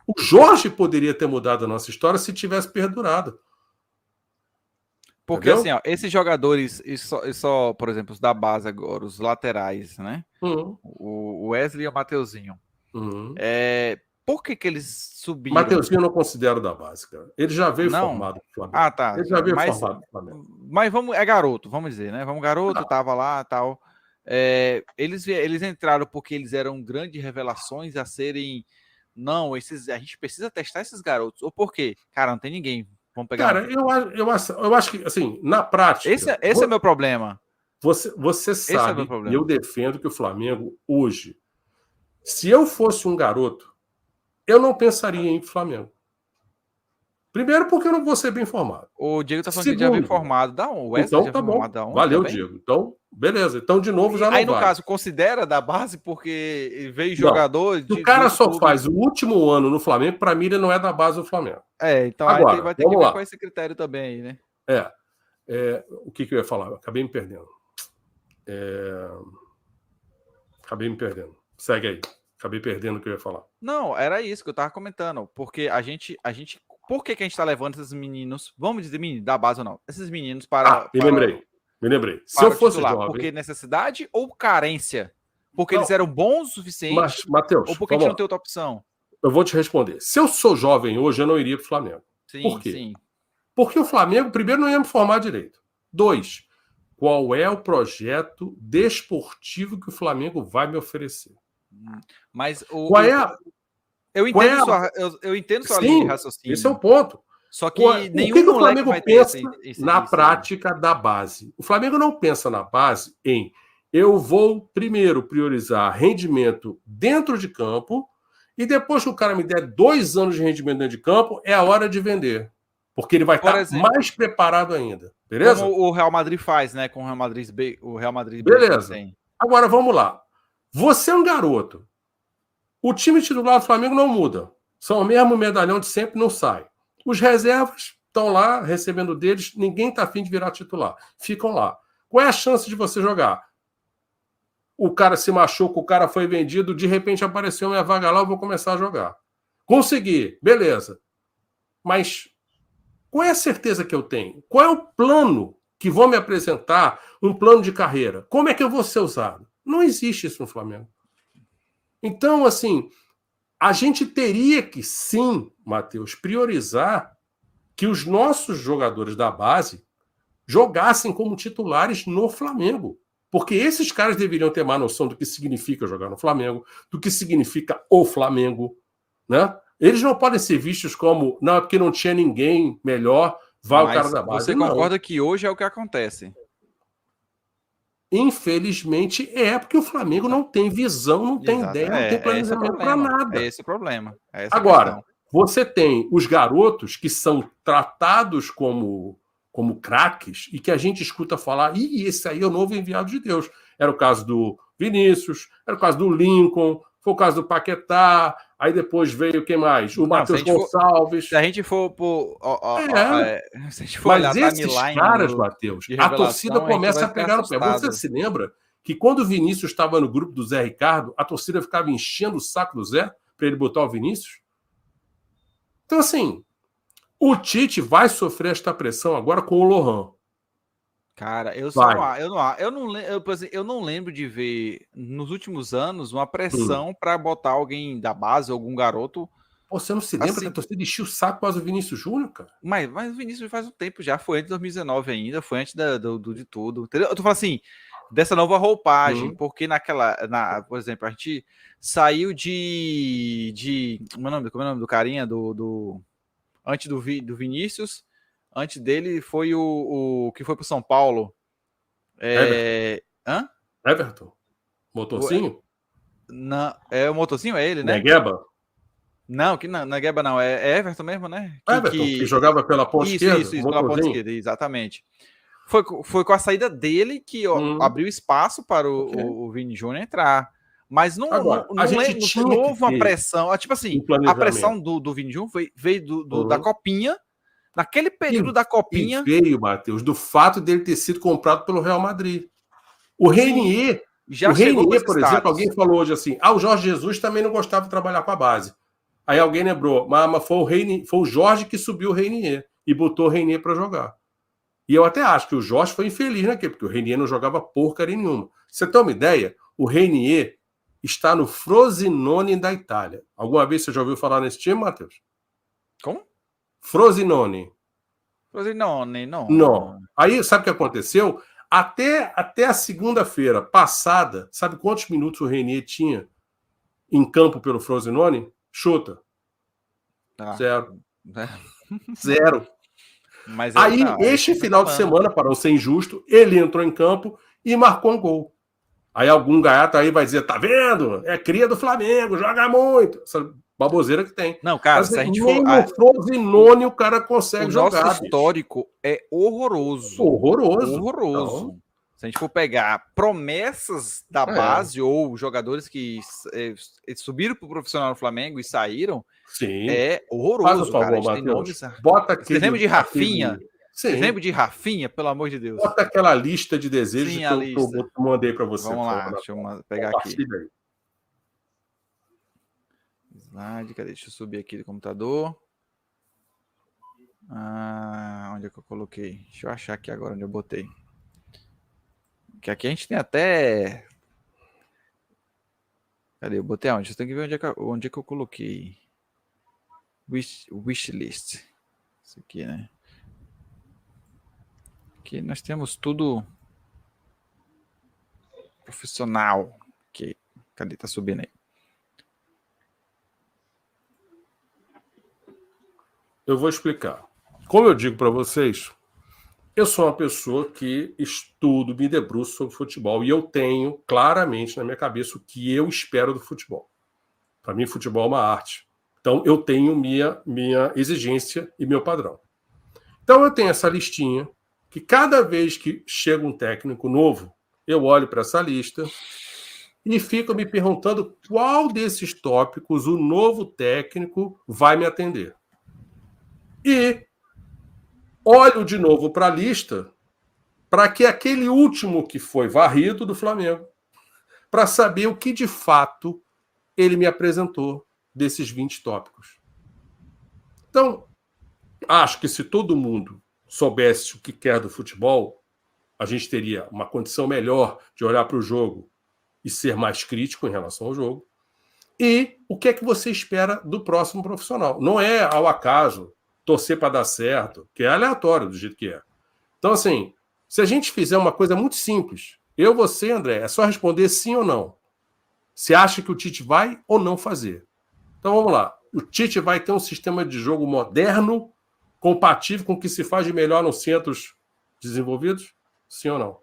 O Jorge poderia ter mudado a nossa história se tivesse perdurado. Porque assim, esses jogadores, só, por exemplo, os da base agora, os laterais, né? O Wesley e o Mateuzinho. Por que eles subiram? Mateuzinho eu não considero da base, cara. Ele já veio formado pro Flamengo. Ah, tá. Ele já veio formado pro Flamengo. Mas é garoto, vamos dizer, né? Tava lá e tal. Eles entraram porque eles eram grandes revelações a serem... Não, a gente precisa testar esses garotos. Ou por quê? Cara, não tem ninguém. Vamos pegar. Cara, eu acho que, assim, na prática... Esse é meu problema. Você sabe, e eu defendo que o Flamengo, hoje, se eu fosse um garoto, eu não pensaria em ir pro Flamengo. Primeiro, porque eu não vou ser bem formado. O Diego tá falando que já veio formado. Dá um. Então, tá bom. Valeu, Diego. Então, beleza. Então, de novo, já não Aí, no vale. caso, considera da base porque veio Não. jogador... Se o cara só faz o último ano no Flamengo, para mim ele não é da base do Flamengo. Então agora, aí vai ter que ver com esse critério também aí, né? O que eu ia falar? Eu acabei me perdendo. Segue aí. Acabei perdendo o que eu ia falar. Não, era isso que eu tava comentando. Porque a gente por que a gente tá levando esses meninos, vamos dizer menino, da base ou não, esses meninos para... Me lembrei. Se para eu fosse titular, jovem... porque necessidade ou carência? Porque eles eram bons o suficiente? Mas, Matheus, ou porque a gente não tem outra opção? Eu vou te responder. Se eu sou jovem hoje, eu não iria para o Flamengo. Sim, Por quê? Sim. Porque o Flamengo, primeiro, não ia me formar direito. 2, qual é o projeto desportivo que o Flamengo vai me oferecer? Mas qual é a... Eu entendo sua linha de raciocínio. Esse é o ponto. Só que nenhum o que o Flamengo pensa na esse prática da base? O Flamengo não pensa na base em eu vou primeiro priorizar rendimento dentro de campo e depois que o cara me der 2 anos de rendimento dentro de campo, é a hora de vender. Porque ele vai estar mais preparado ainda. Beleza? Como o Real Madrid faz, né? Com o Real Madrid B. Beleza. Agora, vamos lá. Você é um garoto. O time titular do Flamengo não muda. São o mesmo medalhão de sempre, não sai. Os reservas estão lá recebendo deles, ninguém está afim de virar titular. Ficam lá. Qual é a chance de você jogar? O cara se machuca, o cara foi vendido, de repente apareceu minha vaga lá, eu vou começar a jogar. Consegui, beleza. Mas qual é a certeza que eu tenho? Qual é o plano que vão me apresentar? Um plano de carreira? Como é que eu vou ser usado? Não existe isso no Flamengo. Então, assim, a gente teria que, sim, Matheus, priorizar que os nossos jogadores da base jogassem como titulares no Flamengo. Porque esses caras deveriam ter mais noção do que significa jogar no Flamengo, do que significa o Flamengo, né? Eles não podem ser vistos como, não, é porque não tinha ninguém melhor, vai o cara da base. Você concorda que hoje é o que acontece? Infelizmente porque o Flamengo não tem visão, não tem ideia, não tem planejamento para nada. É esse o problema. Agora, você tem os garotos que são tratados como craques e que a gente escuta falar, esse aí é o novo enviado de Deus. Era o caso do Vinícius, era o caso do Lincoln, foi o caso do Paquetá, aí depois veio quem mais? O Matheus Gonçalves. Se a gente for se a gente for mas esses caras, Matheus, a torcida começa a pegar no pé. Você se lembra que quando o Vinícius estava no grupo do Zé Ricardo, a torcida ficava enchendo o saco do Zé para ele botar o Vinícius? Então, assim, o Tite vai sofrer esta pressão agora com o Lohan. Cara, eu não lembro de ver nos últimos anos uma pressão para botar alguém da base, algum garoto. Você não se lembra que a torcida enchia o saco quase o Vinícius Júnior, cara? Mas o Vinícius faz um tempo já, foi antes de 2019 ainda, foi antes de tudo. Entendeu? Eu tô falando assim, dessa nova roupagem, porque por exemplo, a gente saiu como é o nome do carinha antes do Vinícius, antes dele foi o que foi pro São Paulo. Everton? Motorcinho? Não, o Motorcinho é ele, né? Negueba? Não, não é Gueba, não. É Everton mesmo, né? Que jogava pela ponta esquerda? Isso, pela ponta esquerda, exatamente. Foi com a saída dele que abriu espaço para o Vini Júnior entrar. Mas não houve uma pressão. Tipo assim, a pressão do Vini Júnior veio da Copinha. Naquele período da Copinha. E veio, Matheus, do fato dele ter sido comprado pelo Real Madrid. O Reinier, por exemplo, alguém falou hoje assim: o Jorge Jesus também não gostava de trabalhar com a base. Aí alguém lembrou, mas foi o Jorge que subiu o Reinier e botou o Reinier para jogar. E eu até acho que o Jorge foi infeliz naquele, porque o Reinier não jogava porcaria nenhuma. Você tem uma ideia? O Reinier está no Frosinone da Itália. Alguma vez você já ouviu falar nesse time, Matheus? Como? Frosinone. Frosinone, não. Não. Aí, sabe o que aconteceu? Até a segunda-feira passada, sabe quantos minutos o Reinier tinha em campo pelo Frosinone? Chuta. 0. 0. Mas aí, este final de semana, para não ser injusto, ele entrou em campo e marcou um gol. Aí algum gaiato aí vai dizer, tá vendo? É cria do Flamengo, joga muito. Essa baboseira que tem. Não, cara, mas, se a gente for... No Frosinone o cara consegue jogar. O nosso histórico é horroroso. Horroroso. Horroroso. Então, Se a gente for pegar promessas da base ou jogadores que subiram para o profissional do Flamengo e saíram, Sim. é horroroso, Faz o favor, cara. A gente tem Matheus. nomes... Bota aquele... Vocês lembram de Rafinha? Sim. Vocês lembram de Rafinha, pelo amor de Deus? Bota aquela lista de desejos Sim, que eu mandei para você. Vamos lá, deixa eu pegar aqui. Aí. Slide, cadê? Deixa eu subir aqui do computador. Onde é que eu coloquei? Deixa eu achar aqui agora onde eu botei. Que aqui a gente tem até... Cadê? Eu botei onde? Você tem que ver onde é que eu coloquei. Wishlist. Isso aqui, né? Aqui nós temos tudo profissional. Aqui. Cadê? Tá subindo aí. Eu vou explicar. Como eu digo para vocês, eu sou uma pessoa que estudo, me debruço sobre futebol e eu tenho claramente na minha cabeça o que eu espero do futebol. Para mim, futebol é uma arte. Então, eu tenho minha exigência e meu padrão. Então, eu tenho essa listinha que cada vez que chega um técnico novo, eu olho para essa lista e fico me perguntando qual desses tópicos o novo técnico vai me atender. E olho de novo para a lista para que aquele último que foi varrido do Flamengo, para saber o que de fato ele me apresentou desses 20 tópicos. Então, acho que se todo mundo soubesse o que quer do futebol, a gente teria uma condição melhor de olhar para o jogo e ser mais crítico em relação ao jogo. E o que é que você espera do próximo profissional? Não é ao acaso torcer para dar certo, que é aleatório do jeito que é. Então, assim, se a gente fizer uma coisa muito simples, você, André, é só responder sim ou não. Você acha que o Tite vai ou não fazer? Então, vamos lá. O Tite vai ter um sistema de jogo moderno, compatível com o que se faz de melhor nos centros desenvolvidos? Sim ou não?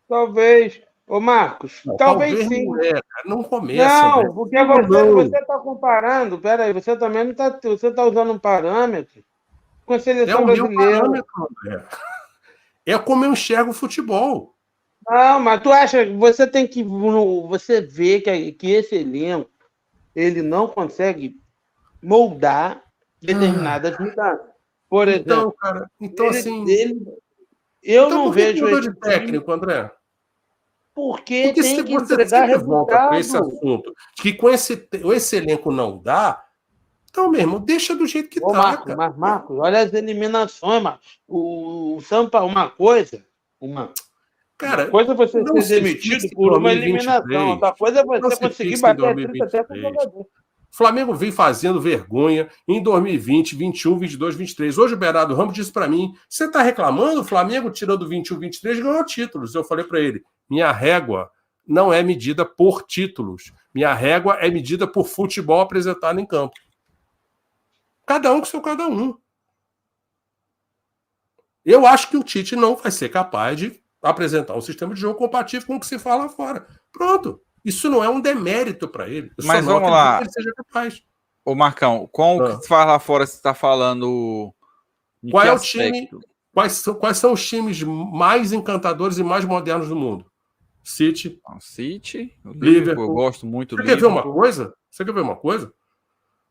Talvez. Ô, Marcos, Não, talvez sim. Não começa. Não, André. Porque você está comparando. Peraí, você também não está. Você está usando um parâmetro com a seleção brasileira. Parâmetro, André. É como eu enxergo o futebol. Não, mas tu acha que você tem que. Você vê que esse elenco ele não consegue moldar determinadas mudanças. Por exemplo. Então, cara, assim. Eu não vejo ele de técnico, André. Porque tem que entregar resultado. Com esse assunto, que com esse elenco não dá, então, mesmo, deixa do jeito que tá. Mas, Marcos, olha as eliminações, Marcos. O Sampa, uma coisa é você ser demitido por uma eliminação, outra coisa é você conseguir bater a 30 até com o jogador. O Flamengo vem fazendo vergonha em 2020, 21, 22, 23. Hoje o Bernardo Ramos disse para mim, você está reclamando? O Flamengo, tirando 21, 23, ganhou títulos. Eu falei para ele, minha régua não é medida por títulos. Minha régua é medida por futebol apresentado em campo. Cada um com seu cada um. Eu acho que o Tite não vai ser capaz de apresentar um sistema de jogo compatível com o que se fala lá fora. Pronto. Isso não é um demérito para ele. Mas vamos lá. Que ele seja capaz. Ô, Marcão, com o que você fala lá fora, você está falando... Qual é o time? Quais são os times mais encantadores e mais modernos do mundo? City. Liverpool. Eu gosto muito do Liverpool. Você quer ver uma coisa?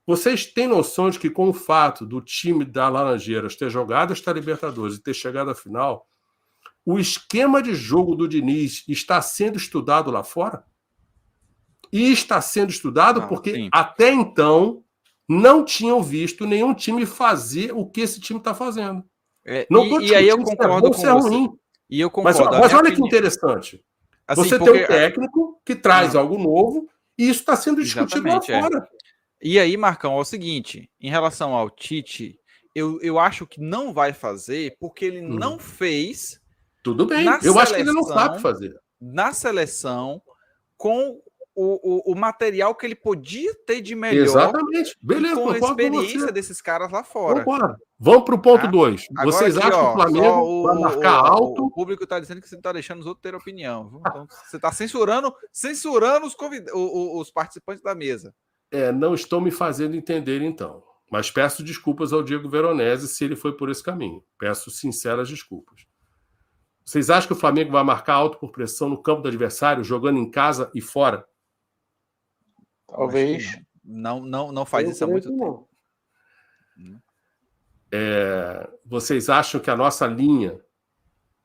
Vocês têm noção de que com o fato do time da Laranjeiras ter jogado esta Libertadores e ter chegado à final, o esquema de jogo do Diniz está sendo estudado lá fora? E está sendo estudado porque até então não tinham visto nenhum time fazer o que esse time está fazendo. E aí eu concordo com você. E eu concordo. Mas olha que interessante. Assim, você tem um técnico que traz algo novo e isso está sendo discutido lá fora. E aí, Marcão, é o seguinte, em relação ao Tite, eu acho que não vai fazer porque ele não fez... Tudo bem, eu acho que ele não sabe fazer. Na seleção, com o material que ele podia ter de melhor. Exatamente. Beleza, com a experiência desses caras lá fora. Vamos para o ponto 2. Vocês acham que o Flamengo vai marcar alto? O público está dizendo que você está deixando os outros terem opinião. Então, você está censurando os participantes da mesa. Não estou me fazendo entender, então. Mas peço desculpas ao Diego Veronese se ele foi por esse caminho. Peço sinceras desculpas. Vocês acham que o Flamengo vai marcar alto por pressão no campo do adversário, jogando em casa e fora? Talvez. Não faz isso há muito tempo. Vocês acham que a nossa linha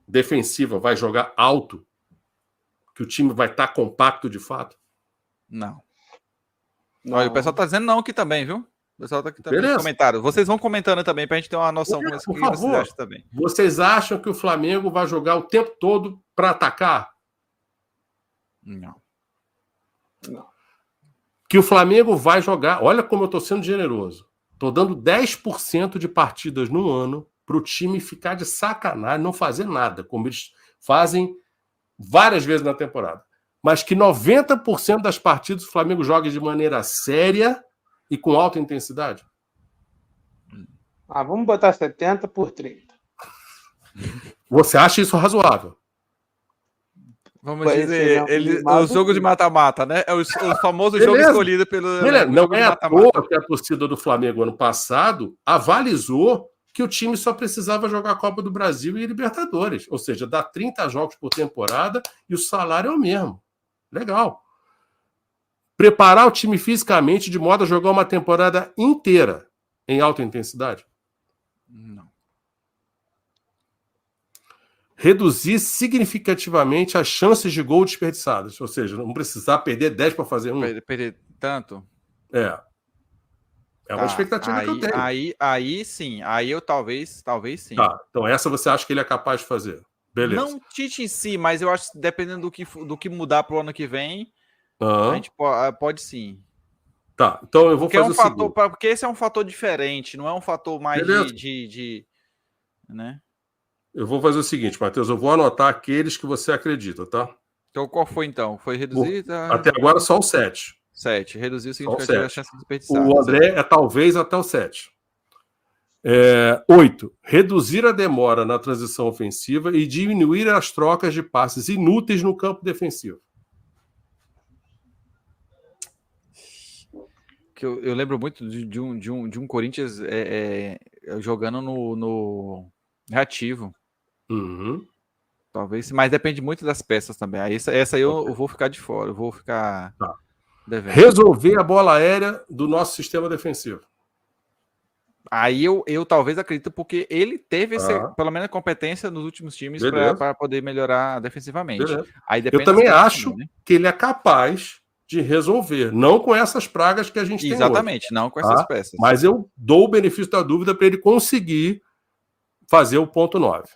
defensiva vai jogar alto? Que o time vai estar compacto de fato? Não. Olha, o pessoal tá dizendo não aqui também, viu? O pessoal tá aqui também nos comentários. Vocês vão comentando também pra gente ter uma noção como por favor, vocês acham também. Vocês acham que o Flamengo vai jogar o tempo todo para atacar? Não. Que o Flamengo vai jogar... Olha como eu tô sendo generoso. Tô dando 10% de partidas no ano pro time ficar de sacanagem, não fazer nada, como eles fazem várias vezes na temporada. Mas que 90% das partidas o Flamengo joga de maneira séria e com alta intensidade? Vamos botar 70 por 30. Você acha isso razoável? Vamos dizer, o jogo de mata-mata, né? É o famoso jogo escolhido pelo... Não é à toa que a torcida do Flamengo ano passado avalizou que o time só precisava jogar a Copa do Brasil e Libertadores. Ou seja, dá 30 jogos por temporada e o salário é o mesmo. Legal. Preparar o time fisicamente de modo a jogar uma temporada inteira em alta intensidade? Não. Reduzir significativamente as chances de gol desperdiçadas. Ou seja, não precisar perder 10 para fazer um. Perder tanto? É uma expectativa que eu tenho. Aí sim. Aí eu talvez sim. Tá, então essa você acha que ele é capaz de fazer? Beleza. Não Tite em si, mas eu acho que dependendo do que mudar pro ano que vem, a gente pode sim. Tá, então eu vou fazer o seguinte. Porque esse é um fator diferente, não é um fator mais né? Eu vou fazer o seguinte, Matheus, eu vou anotar aqueles que você acredita, tá? Então qual foi então? Foi reduzir? Até agora só o 7. 7. Reduzir significativamente a chance de desperdiçar. O André é talvez até o 7. 8. Reduzir a demora na transição ofensiva e diminuir as trocas de passes inúteis no campo defensivo. Que eu lembro muito de um Corinthians jogando no reativo. Uhum. Talvez, mas depende muito das peças também. Aí essa aí eu vou ficar de fora, eu vou ficar devendo. Resolver a bola aérea do nosso sistema defensivo. Aí eu talvez acredito, porque ele teve pelo menos competência nos últimos times para poder melhorar defensivamente. Aí eu também acho que ele é capaz de resolver, não com essas pragas que a gente tem hoje. Exatamente, não com essas peças. Mas eu dou o benefício da dúvida para ele conseguir fazer o ponto 9.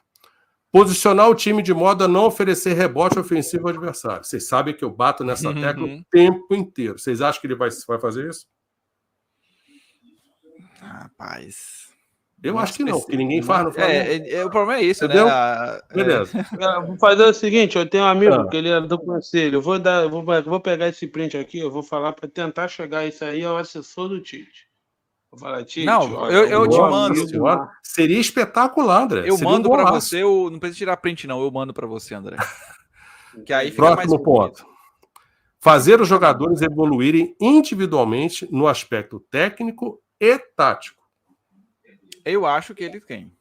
Posicionar o time de modo a não oferecer rebote ofensivo ao adversário. Vocês sabem que eu bato nessa tecla o tempo inteiro. Vocês acham que ele vai fazer isso? Rapaz... Eu acho que não, porque ninguém faz no Flamengo. O problema é isso, entendeu? né? Beleza. Vou fazer o seguinte, eu tenho um amigo que ele é do conselho. Eu vou pegar esse print aqui, eu vou falar para tentar chegar isso aí ao assessor do Tite. Vou falar, Tite. Não, olha, eu te mando. Seria espetacular, André. Eu mando para você, não precisa tirar print, não. Eu mando para você, André. Que aí fica Próximo mais ponto. Fazer os jogadores evoluírem individualmente no aspecto técnico e tático. Eu acho que ele tem.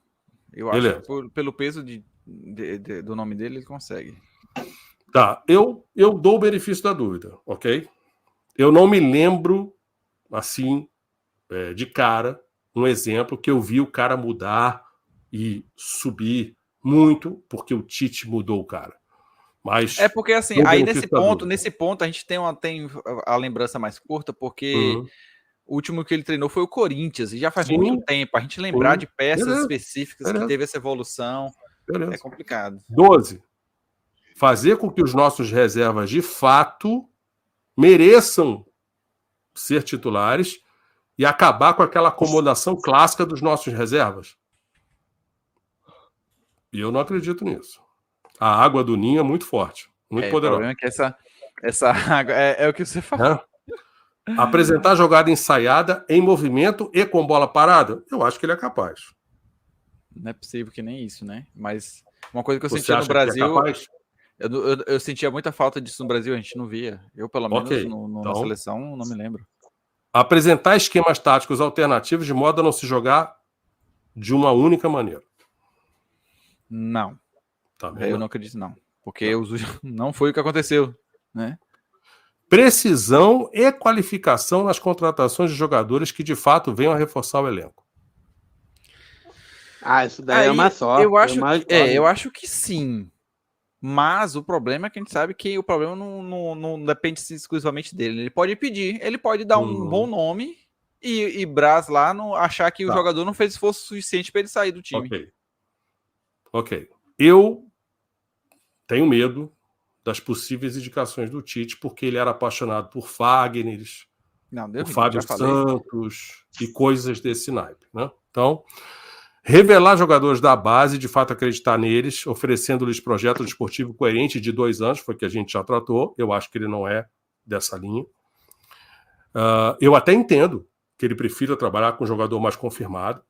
Eu acho que pelo peso do nome dele, ele consegue. Tá, eu dou o benefício da dúvida, ok? Eu não me lembro, assim, de cara, um exemplo que eu vi o cara mudar e subir muito porque o Tite mudou o cara. Mas é porque, assim, aí nesse ponto a gente tem a lembrança mais curta, porque o último que ele treinou foi o Corinthians, e já faz muito tempo. A gente lembrar de peças específicas que teve essa evolução é complicado. 12. Fazer com que os nossos reservas, de fato, mereçam ser titulares e acabar com aquela acomodação clássica dos nossos reservas. E eu não acredito nisso. A água do Ninho é muito forte, muito poderosa. O problema é que essa água é o que você falou. Apresentar jogada ensaiada em movimento e com bola parada? Eu acho que ele é capaz. Não é possível que nem isso, né? Mas uma coisa que eu sentia no Brasil... Eu sentia muita falta disso no Brasil, a gente não via. Eu, pelo menos, na seleção, não me lembro. Apresentar esquemas táticos alternativos de modo a não se jogar de uma única maneira. Não. Eu não acredito, não. Porque não foi o que aconteceu, né? Precisão e qualificação nas contratações de jogadores que de fato venham a reforçar o elenco. Isso daí é uma só. Eu acho que sim. Mas o problema é que a gente sabe que o problema não depende exclusivamente dele. Ele pode pedir, ele pode dar um bom nome e Brás lá achar que o jogador não fez esforço suficiente para ele sair do time. Ok. Eu tenho medo das possíveis indicações do Tite, porque ele era apaixonado por Fagner, por Fábio Santos e coisas desse naipe, né? Então, revelar jogadores da base, de fato acreditar neles, oferecendo-lhes projeto desportivo coerente de 2 anos, foi que a gente já tratou. Eu acho que ele não é dessa linha. Eu até entendo que ele prefira trabalhar com um jogador mais confirmado,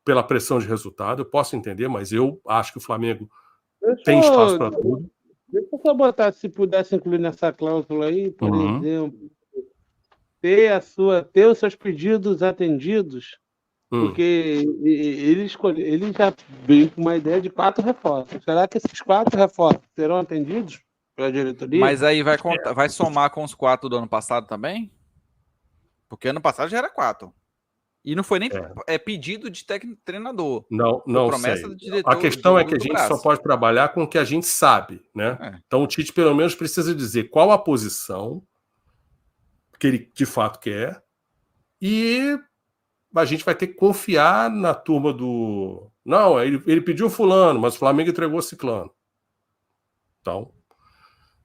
pela pressão de resultado. Eu posso entender, mas eu acho que o Flamengo tem espaço para tudo. Deixa eu só botar, se pudesse incluir nessa cláusula aí, por exemplo, ter os seus pedidos atendidos, porque ele já veio com uma ideia de 4 reforços. Será que esses 4 reforços serão atendidos pela diretoria? Mas aí vai somar com os 4 do ano passado também? Porque ano passado já era 4. E não foi nem pedido de treinador. Não promessa sei. Do diretor, a questão é que a gente só pode trabalhar com o que a gente sabe, né? Então o Tite pelo menos precisa dizer qual a posição que ele de fato quer e a gente vai ter que confiar na turma do... Não, ele pediu fulano, mas o Flamengo entregou ciclano. Então,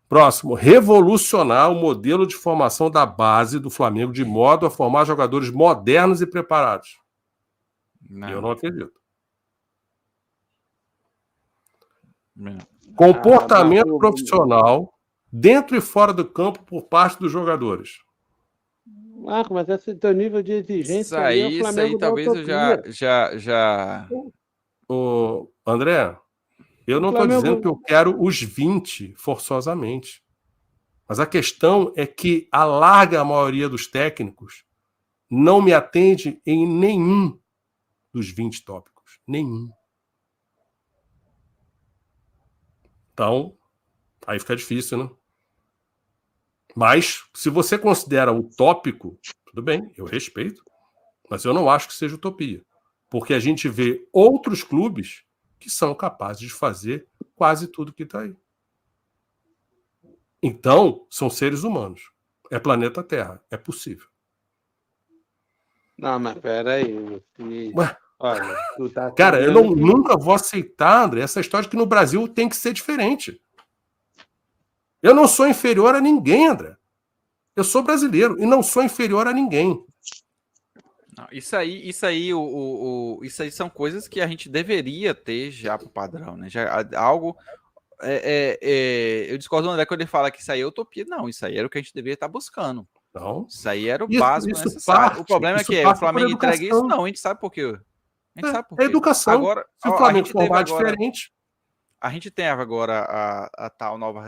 próximo, revolucionar o modelo de formação da base do Flamengo de modo a formar jogadores modernos e preparados. Eu não acredito. Comportamento profissional dentro e fora do campo por parte dos jogadores. Marco, mas esse teu nível de exigência isso aí talvez eu já... André, eu não estou dizendo que eu quero os 20 forçosamente. Mas a questão é que a larga maioria dos técnicos não me atende em nenhum dos 20 tópicos. Nenhum. Então, aí fica difícil, né? Mas, se você considera utópico, tudo bem, eu respeito. Mas eu não acho que seja utopia. Porque a gente vê outros clubes que são capazes de fazer quase tudo que está aí. Então, são seres humanos. É planeta Terra. É possível. Não, mas peraí. Olha, cara, eu nunca vou aceitar, André, essa história de que no Brasil tem que ser diferente. Eu não sou inferior a ninguém, André. Eu sou brasileiro e não sou inferior a ninguém. Não, isso aí são coisas que a gente deveria ter já para o padrão, né? Já, algo... eu discordo do André quando ele fala que isso aí é utopia. Não, isso aí era o que a gente deveria estar buscando. Não. Isso aí era o básico necessário. O problema é que o Flamengo entrega isso. Não, a gente sabe por quê. A gente sabe por quê. É educação. Agora, se o Flamengo formar diferente... A gente tem agora a tal novo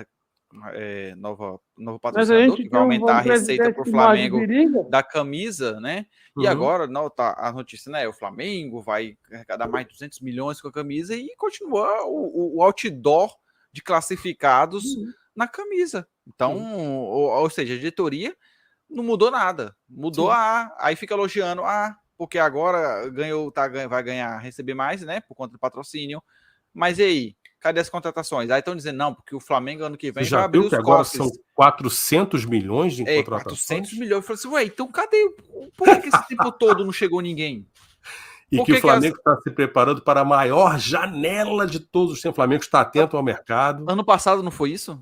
patrocinador que vai aumentar a receita para o Flamengo da camisa, né? E agora a notícia, né? O Flamengo vai arrecadar mais de 200 milhões com a camisa e continua o outdoor de classificados na camisa. Então, ou seja, a diretoria não mudou nada. Mudou aí fica elogiando porque agora vai receber mais, né? Por conta do patrocínio. Mas e aí? Cadê as contratações? Aí estão dizendo, não, porque o Flamengo ano que vem vai abrir os cofres. Agora são 400 milhões de contratações? 400 milhões. Eu falei assim, ué, então cadê? Por que esse tempo todo não chegou ninguém? E que o Flamengo está se preparando para a maior janela de todos os tempos. O Flamengo está atento ao mercado. Ano passado não foi isso?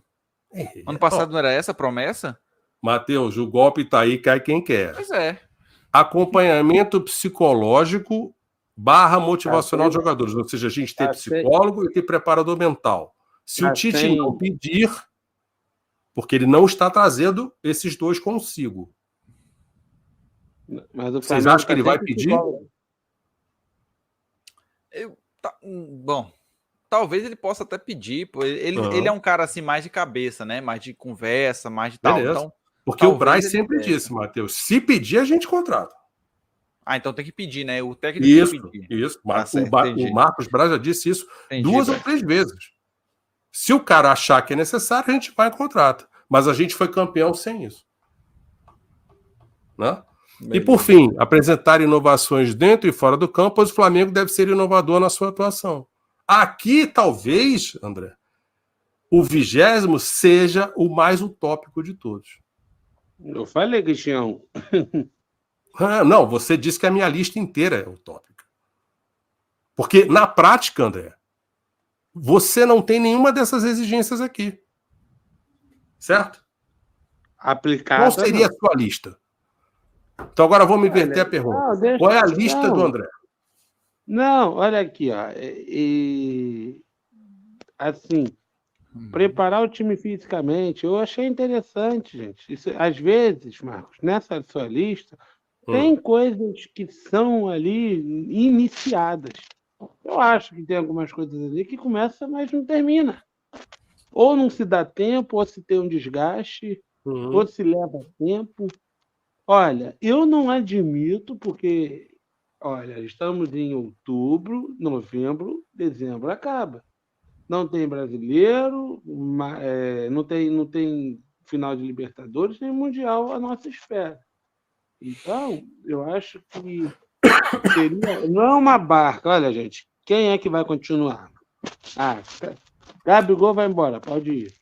Ano passado não era essa a promessa? Matheus, o golpe está aí, cai quem quer. Pois é. Acompanhamento psicológico / motivacional de jogadores. Ou seja, a gente tem psicólogo e tem preparador mental. Se o Tite não pedir, porque ele não está trazendo esses dois consigo. Mas vocês acham que ele vai pedir? Bom, talvez ele possa até pedir. Ele é um cara assim mais de cabeça, né? Mais de conversa, mais de tal. Então, porque o Braz sempre disse, Matheus, se pedir, a gente contrata. Então tem que pedir, né? O técnico tem que pedir. Isso. O Marcos Braz já disse isso 2 ou 3 vezes. Se o cara achar que é necessário, a gente vai e contrata. Mas a gente foi campeão sem isso. Né? E, por fim, apresentar inovações dentro e fora do campo, pois o Flamengo deve ser inovador na sua atuação. Aqui, talvez, André, o 20º seja o mais utópico de todos. Eu falei, Cristiano. Não, você disse que a minha lista inteira é utópica. Porque, na prática, André, você não tem nenhuma dessas exigências aqui. Certo? Aplicada. Qual seria a sua lista? Então, agora vamos inverter a pergunta. Qual é a lista do André? Não, olha aqui, ó. Assim, preparar o time fisicamente, eu achei interessante, gente. Isso, às vezes, Marcos, nessa sua lista, tem coisas que são ali iniciadas. Eu acho que tem algumas coisas ali que começa, mas não termina. Ou não se dá tempo, ou se tem um desgaste, ou se leva tempo. Olha, eu não admito, porque, olha, estamos em outubro, novembro, dezembro acaba. Não tem brasileiro, não tem final de Libertadores, nem Mundial à nossa espera. Então, eu acho que não é uma barca. Olha, gente, quem é que vai continuar? Gabigol vai embora, pode ir.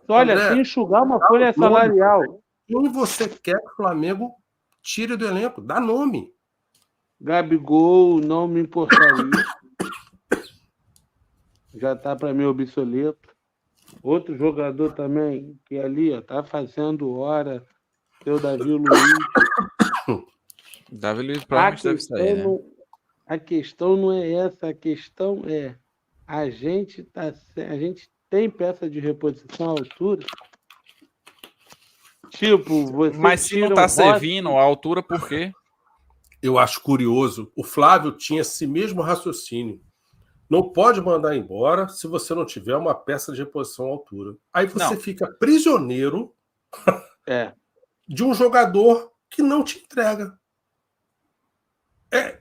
Olha, André, se enxugar uma folha salarial. Quem você quer que o Flamengo tire do elenco? Dá nome. Gabigol, não me importaria. Já está para mim obsoleto. Outro jogador também, que ali está fazendo hora, seu Davi Luiz. Davi Luiz provavelmente deve sair, né? A questão não é essa, a questão é a gente tem peça de reposição à altura. Tipo, você mas se não está servindo a altura, por quê? Eu acho curioso. O Flávio tinha esse mesmo raciocínio. Não pode mandar embora se você não tiver uma peça de reposição à altura. Aí você fica prisioneiro de um jogador que não te entrega.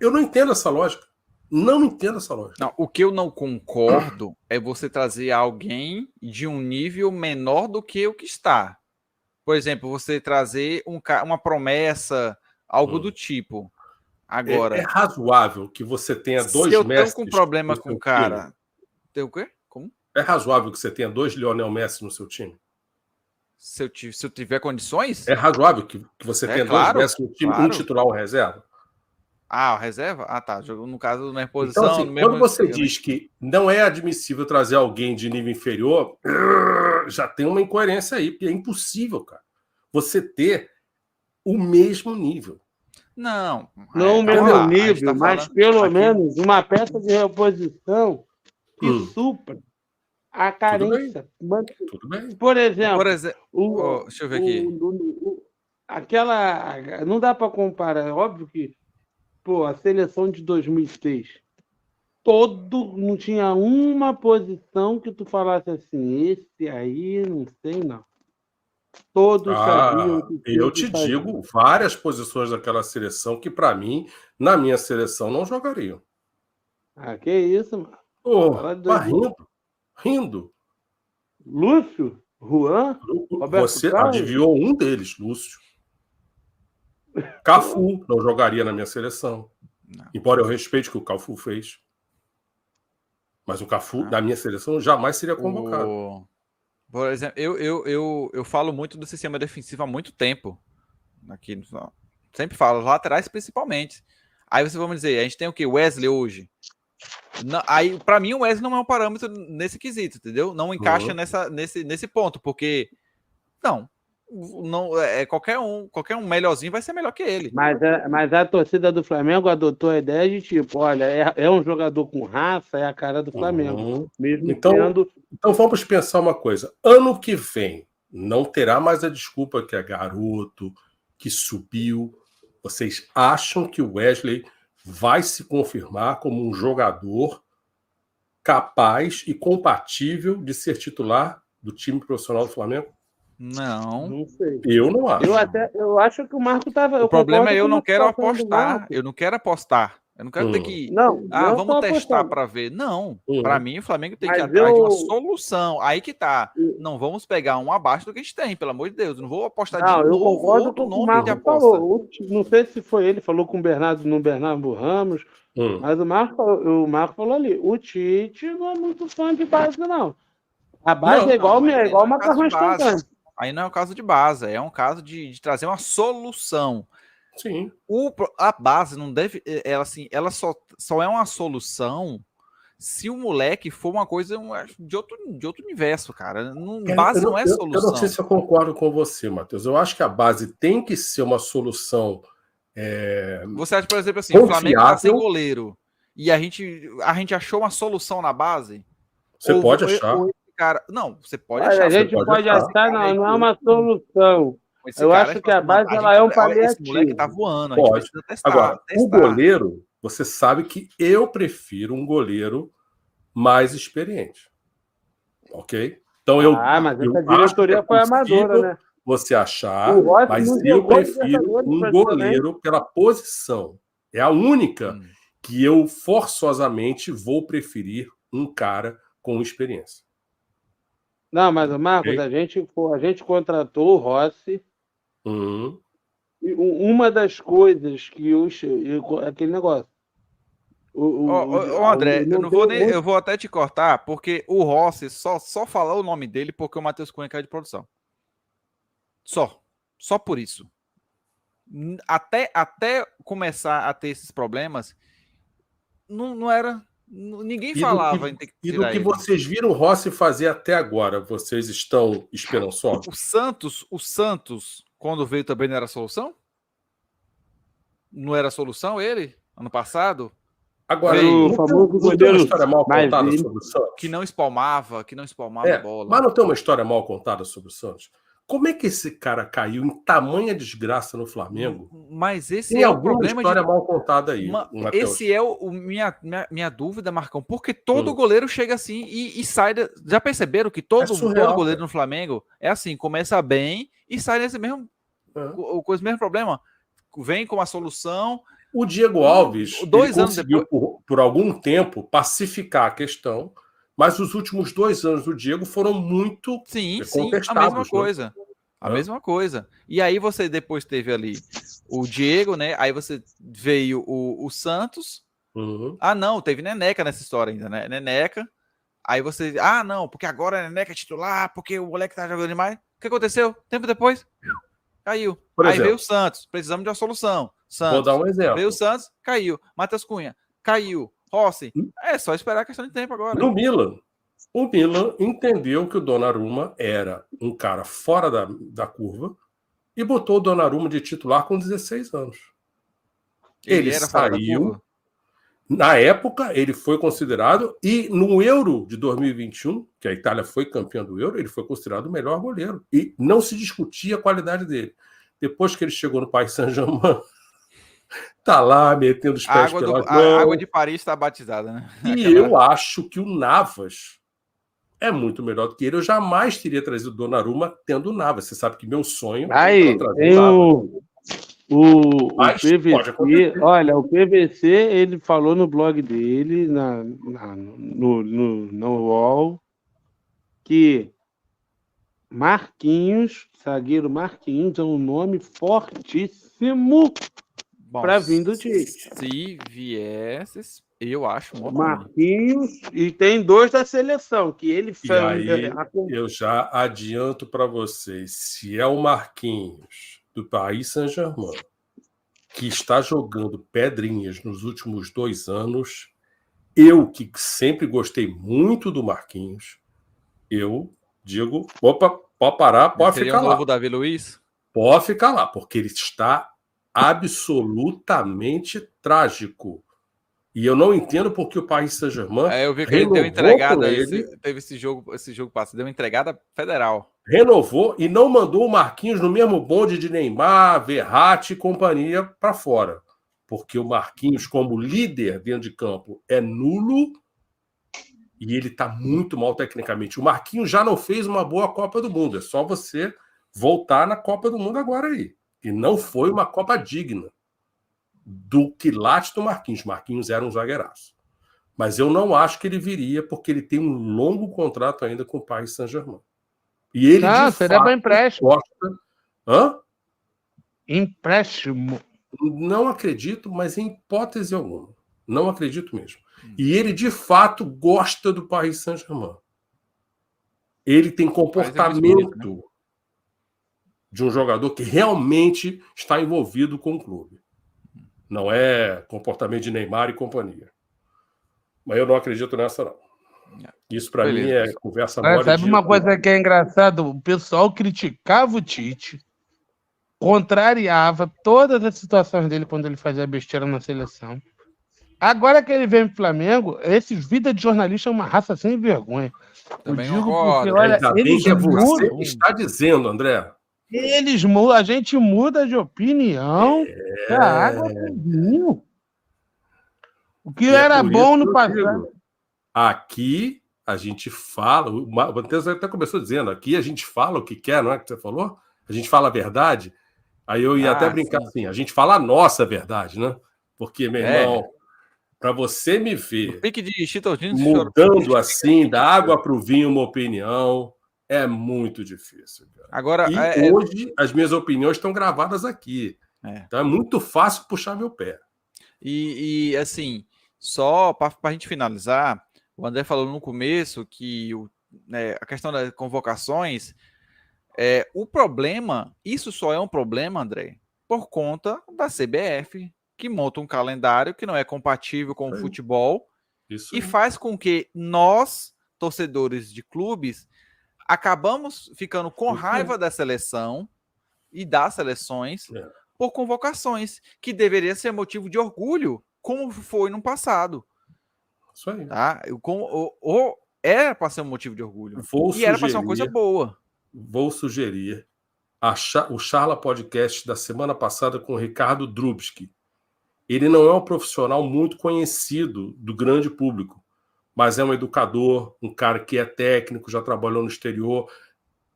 Eu não entendo essa lógica. Não entendo essa lógica. Não, o que eu não concordo é você trazer alguém de um nível menor do que o que está. Por exemplo, você trazer uma promessa, algo do tipo. Agora, é razoável que você tenha dois mestres... Se eu tenho com problema com o cara... Tem o quê? Como? É razoável que você tenha 2 Lionel Messi no seu time? Se eu tiver condições? É razoável que você tenha 2 Messi no time, um titular ou reserva? Ah, reserva? Ah, tá. No caso, na posição... Então, assim, quando você diz que não é admissível trazer alguém de nível inferior, já tem uma incoerência aí, porque é impossível, cara, você ter o mesmo nível. Não o mesmo nível, mas pelo menos uma peça de reposição que supra a carência. Tudo bem. Por exemplo, deixa eu ver aqui. Não dá para comparar, é óbvio que a seleção de 2006, não tinha uma posição que tu falasse assim, esse aí, não sei não. Todos sabiam que eu te digo várias posições daquela seleção que, para mim, na minha seleção, não jogariam. Que isso, mano. Rindo. Lúcio? Juan? Roberto você Carlos? Adivinhou um deles, Lúcio. Cafu não jogaria na minha seleção. Não. Embora eu respeite o que o Cafu fez. Mas o Cafu, da minha seleção, jamais seria convocado. Por exemplo, eu falo muito do sistema defensivo há muito tempo. Aqui, sempre falo, laterais principalmente. Aí você vai me dizer, a gente tem o quê? Wesley hoje. Aí, para mim, o Wesley não é um parâmetro nesse quesito, entendeu? Não encaixa nesse ponto, porque não qualquer um melhorzinho vai ser melhor que ele. Mas a torcida do Flamengo adotou a ideia de tipo, olha, é um jogador com raça, é a cara do Flamengo. Mesmo então vamos pensar uma coisa. Ano que vem não terá mais a desculpa que é garoto, que subiu. Vocês acham que o Wesley vai se confirmar como um jogador capaz e compatível de ser titular do time profissional do Flamengo? Não sei. Eu não acho. Eu acho que o Marco estava... O problema é eu não quero apostar. Eu não quero apostar Eu não quero ter que. Não, não Vamos tô testar apostando. para ver. Não. Para mim, o Flamengo tem que ir Mas atrás de uma solução. Aí que tá. Não vamos pegar um abaixo do que a gente tem, pelo amor de Deus. Não vou apostar de Não, eu novo concordo outro com o que o nome de Marco aposta. falou. Não sei se foi ele, falou com o Bernardo Ramos, mas o Marco falou ali, o Tite não é muito fã de base, não. A base Não, é igual mas aí não é o um caso macarrão de base. instantâneo. Aí não é um caso de base, é um caso de trazer uma solução. Sim. A base não deve. Ela, assim, ela só é uma solução se o moleque for uma coisa de outro universo, cara. Base não é solução. Eu não sei se eu concordo com você, Matheus. Eu acho que a base tem que ser uma solução. Você acha, por exemplo, assim, o Flamengo tá sem confiável. goleiro e a gente achou uma solução na base? Você pode achar. Cara, não, você pode Olha, achar. a gente pode achar, não é uma solução. Esse Eu cara, acho que a base ela é um esse moleque tá paliativo. voando, a gente Pode. precisa testar. Agora, o goleiro, você sabe que eu prefiro um goleiro mais experiente. Ok? Então mas essa diretoria foi amadora, né? Você achar, O Rossi mas não eu jogou prefiro Libertadores, um praticamente. goleiro pela posição. É a única que eu forçosamente vou preferir um cara com experiência. Não, mas, Marcos, a gente contratou o Rossi. E uma das coisas que aquele negócio. André, eu vou até te cortar, porque o Rossi só falou o nome dele porque o Matheus Cunha caiu de produção. Só por isso. Até começar a ter esses problemas, não era. Ninguém falava em ter que tirar E do que ele. vocês viram o Rossi fazer até agora, vocês estão esperançosos? O Santos, quando veio, também não era solução? Não era solução ele? Ano passado? Agora, o famoso goleiro, uma história mal contada sobre o Santos? Que não espalmava a bola. Mas não tem uma história mal contada sobre o Santos? Como é que esse cara caiu em tamanha desgraça no Flamengo? Mas esse tem é o alguma problema história mal contada aí, esse é minha dúvida, Marcão. Porque todo goleiro chega assim e sai. Já perceberam que todo goleiro no Flamengo é assim, começa bem e sai nesse mesmo problema. Vem com a solução. O Diego Alves conseguiu por algum tempo pacificar a questão, mas os últimos 2 anos do Diego foram muito contestados. A mesma coisa. A mesma coisa. E aí você depois teve ali o Diego, né? Aí você veio o Santos. Não, teve Neneca nessa história ainda, né? Neneca. Aí você... não, porque agora a Neneca é titular, porque o moleque tá jogando demais. O que aconteceu? Tempo depois, caiu. Aí veio o Santos. Precisamos de uma solução. Santos. Vou dar um exemplo. Veio o Santos, caiu. Matheus Cunha, caiu. Rossi. É só esperar a questão de tempo agora. No Milan. O Milan entendeu que o Donnarumma era um cara fora da curva e botou o Donnarumma de titular com 16 anos. Ele era saiu. Na época, ele foi considerado, e no Euro de 2021, que a Itália foi campeã do Euro, ele foi considerado o melhor goleiro. E não se discutia a qualidade dele. Depois que ele chegou no Paris Saint-Germain, tá lá metendo os pés pelas mãos. A água de Paris está batizada, né? E eu acho que o Navas é muito melhor do que ele. Eu jamais teria trazido o Donnarumma tendo o Navas. Você sabe que meu sonho era trazer o PVC. Olha, o PVC, ele falou no blog dele, no UOL, que zagueiro Marquinhos, é um nome fortíssimo para vir do time. Se viesse, eu acho um Marquinhos, e tem 2 da seleção, que ele fez. E aí, eu já adianto para vocês, se é o Marquinhos do Paris Saint-Germain, que está jogando pedrinhas nos últimos 2 anos, eu que sempre gostei muito do Marquinhos, eu digo, opa, pode parar, pode ficar lá. O novo Davi Luiz? Pode ficar lá, porque ele está absolutamente trágico. E eu não entendo porque o Paris Saint-Germain eu vi que ele deu entregada, teve esse jogo passado, deu uma entregada federal. Renovou e não mandou o Marquinhos no mesmo bonde de Neymar, Verratti e companhia para fora. Porque o Marquinhos, como líder dentro de campo, é nulo e ele está muito mal tecnicamente. O Marquinhos já não fez uma boa Copa do Mundo. É só você voltar na Copa do Mundo agora aí. E não foi uma Copa digna. do quilate do Marquinhos. Marquinhos era um zagueiraço. Mas eu não acho que ele viria, porque ele tem um longo contrato ainda com o Paris Saint-Germain. E ele, de seria fato, bem empréstimo. gosta... Hã? Empréstimo. Não acredito, mas em hipótese alguma. Não acredito mesmo. E ele, de fato, gosta do Paris Saint-Germain. Ele tem comportamento de um jogador que realmente está envolvido com o clube. Não é comportamento de Neymar e companhia. Mas eu não acredito nessa, não. Isso, para mim, é conversa mole. Sabe uma coisa que é engraçado? O pessoal criticava o Tite, contrariava todas as situações dele quando ele fazia besteira na seleção. Agora que ele vem pro Flamengo, esses vida de jornalista é uma raça sem vergonha. Também eu digo concordo. porque, olha, Ainda bem eles que é você mudam. que está dizendo, André. Eles mudam, a gente muda de opinião da água pro vinho. O que era bom no passado. Aqui a gente fala, o Matheus até começou dizendo, aqui a gente fala o que quer, não é que você falou? A gente fala a verdade. Aí eu ia até brincar assim, a gente fala a nossa verdade, né? Porque, meu irmão, para você me ver mudando assim, da água para o vinho, uma opinião, é muito difícil. Cara. Agora, hoje as minhas opiniões estão gravadas aqui. Então é muito fácil puxar meu pé. E assim, só para a gente finalizar, o André falou no começo que a questão das convocações, o problema, isso só é um problema, André, por conta da CBF, que monta um calendário que não é compatível com o futebol e faz com que nós, torcedores de clubes, acabamos ficando com raiva da seleção e das seleções por convocações, que deveria ser motivo de orgulho, como foi no passado. Isso aí. Tá? Era para ser um motivo de orgulho. Era para ser uma coisa boa. Vou sugerir o Charla Podcast da semana passada com o Ricardo Drubsky. Ele não é um profissional muito conhecido do grande público, mas é um educador, um cara que é técnico, já trabalhou no exterior,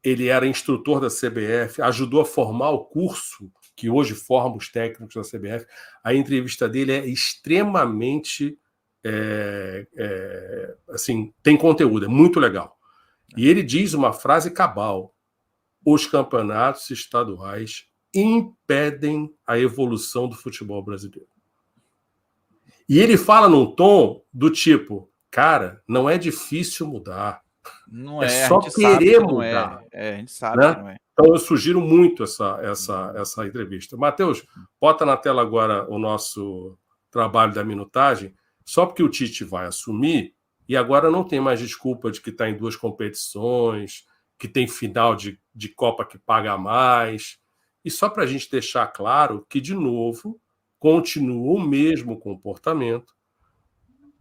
ele era instrutor da CBF, ajudou a formar o curso que hoje forma os técnicos da CBF. A entrevista dele é extremamente... assim, tem conteúdo, é muito legal. E ele diz uma frase cabal: os campeonatos estaduais impedem a evolução do futebol brasileiro. E ele fala num tom do tipo, cara, não é difícil mudar. Não é só querer mudar. A gente sabe né? que não é. Então eu sugiro muito essa entrevista. Matheus, bota na tela agora o nosso trabalho da minutagem, só porque o Tite vai assumir, e agora não tem mais desculpa de que está em 2 competições, que tem final de Copa que paga mais. E só para a gente deixar claro que, de novo, continua o mesmo comportamento.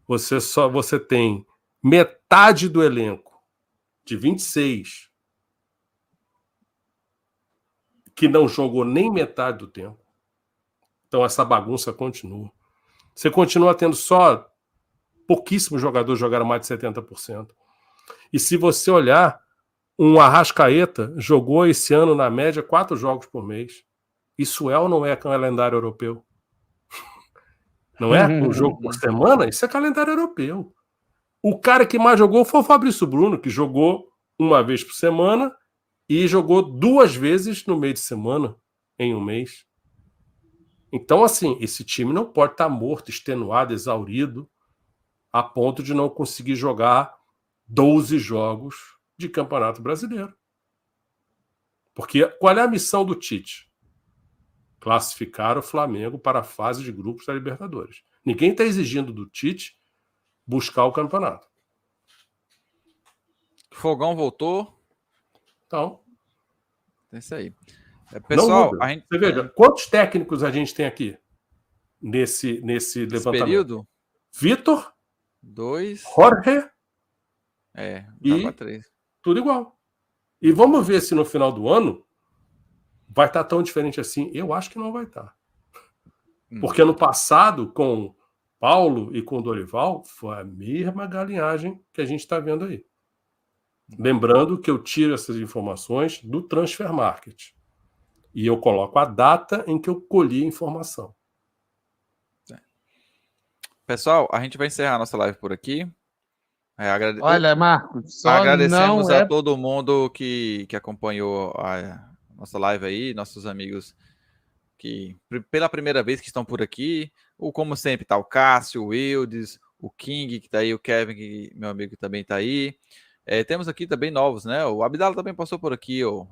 Você tem metade do elenco, de 26, que não jogou nem metade do tempo. Então essa bagunça continua. Você continua tendo só pouquíssimos jogadores jogaram mais de 70%. E se você olhar, um Arrascaeta jogou esse ano, na média, 4 jogos por mês. Isso é ou não é calendário europeu? Não é? Um jogo por semana? Isso é calendário europeu. O cara que mais jogou foi o Fabrício Bruno, que jogou uma vez por semana e jogou 2 vezes no meio de semana, em um mês. Então, assim, esse time não pode estar morto, extenuado, exaurido, a ponto de não conseguir jogar 12 jogos de Campeonato Brasileiro. Porque qual é a missão do Tite? Classificar o Flamengo para a fase de grupos da Libertadores. Ninguém está exigindo do Tite buscar o campeonato. Fogão voltou. Então, é isso aí. Pessoal, você veja, quantos técnicos a gente tem aqui nesse levantamento? Período? Vitor, 2, Jorge e 3. Tudo igual. E vamos ver se no final do ano vai estar tão diferente assim. Eu acho que não vai estar. Porque ano passado, com Paulo e com Dorival, foi a mesma galinhagem que a gente está vendo aí. Lembrando que eu tiro essas informações do Transfer Market. E eu coloco a data em que eu colhi a informação. Pessoal, a gente vai encerrar a nossa live por aqui. Olha, Marcos, só agradecemos não a todo mundo que acompanhou a nossa live aí, nossos amigos que pela primeira vez que estão por aqui. Como sempre, tá o Cássio, o Wildes, o King, que tá aí, o Kevin, que meu amigo também tá aí. Temos aqui também novos, né? O Abdala também passou por aqui, o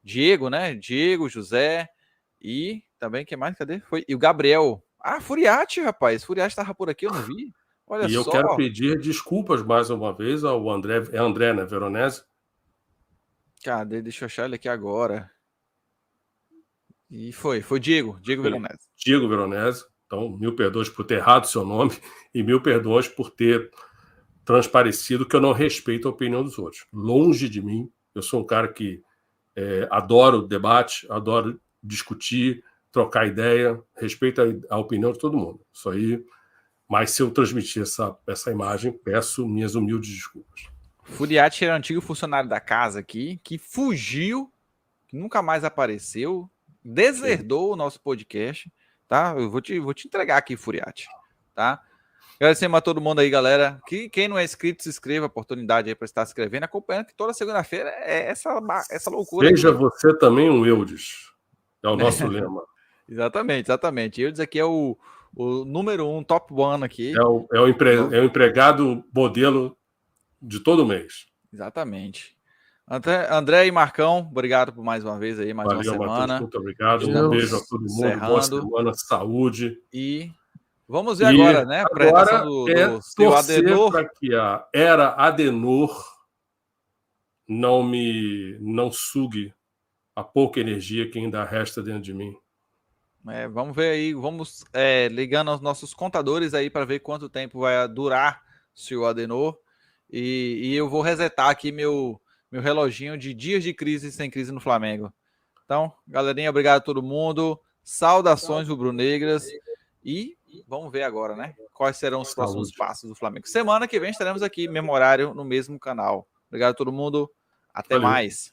Diego, né? Diego, José e também, quem mais? Cadê? E o Gabriel. Furiati, rapaz. Furiati tava por aqui, eu não vi. Olha E só. eu quero pedir desculpas mais uma vez ao André. É André, né? Veronese. Cadê? Deixa eu achar ele aqui agora. E foi Diego Veronese. Diego Veronese. Então, 1000 perdões por ter errado seu nome e 1000 perdões por ter transparecido que eu não respeito a opinião dos outros. Longe de mim. Eu sou um cara que adoro debate, adoro discutir, trocar ideia, respeito a opinião de todo mundo. Isso aí. Mas se eu transmitir essa imagem, peço minhas humildes desculpas. Furiati era um antigo funcionário da casa aqui, que fugiu, que nunca mais apareceu, deserdou o nosso podcast, tá? Eu vou te entregar aqui, Furiati, tá? Agradecemos a todo mundo aí, galera. Quem não é inscrito, se inscreva, oportunidade aí para estar se inscrevendo, acompanhando, que toda segunda-feira é essa loucura. Seja aqui. Você também um Eudes. É o nosso lema. Exatamente. Eudes aqui é o número 1, top 1 aqui. É o empregado modelo de todo mês. Exatamente. André e Marcão, obrigado por mais uma vez aí, uma semana. Matheus, muito obrigado. Um beijo a todo mundo, boa semana, saúde. E vamos ver agora, né? A apresentação do seu Adenor. Para que a era Adenor não sugue a pouca energia que ainda resta dentro de mim. Vamos ver aí, vamos ligando aos nossos contadores aí para ver quanto tempo vai durar o seu Adenor. E eu vou resetar aqui meu reloginho de dias de crise sem crise no Flamengo. Então, galerinha, obrigado a todo mundo. Saudações rubro-negras. E vamos ver agora, né? Quais serão os próximos passos do Flamengo. Semana que vem estaremos aqui, mesmo horário, no mesmo canal. Obrigado a todo mundo. Até mais.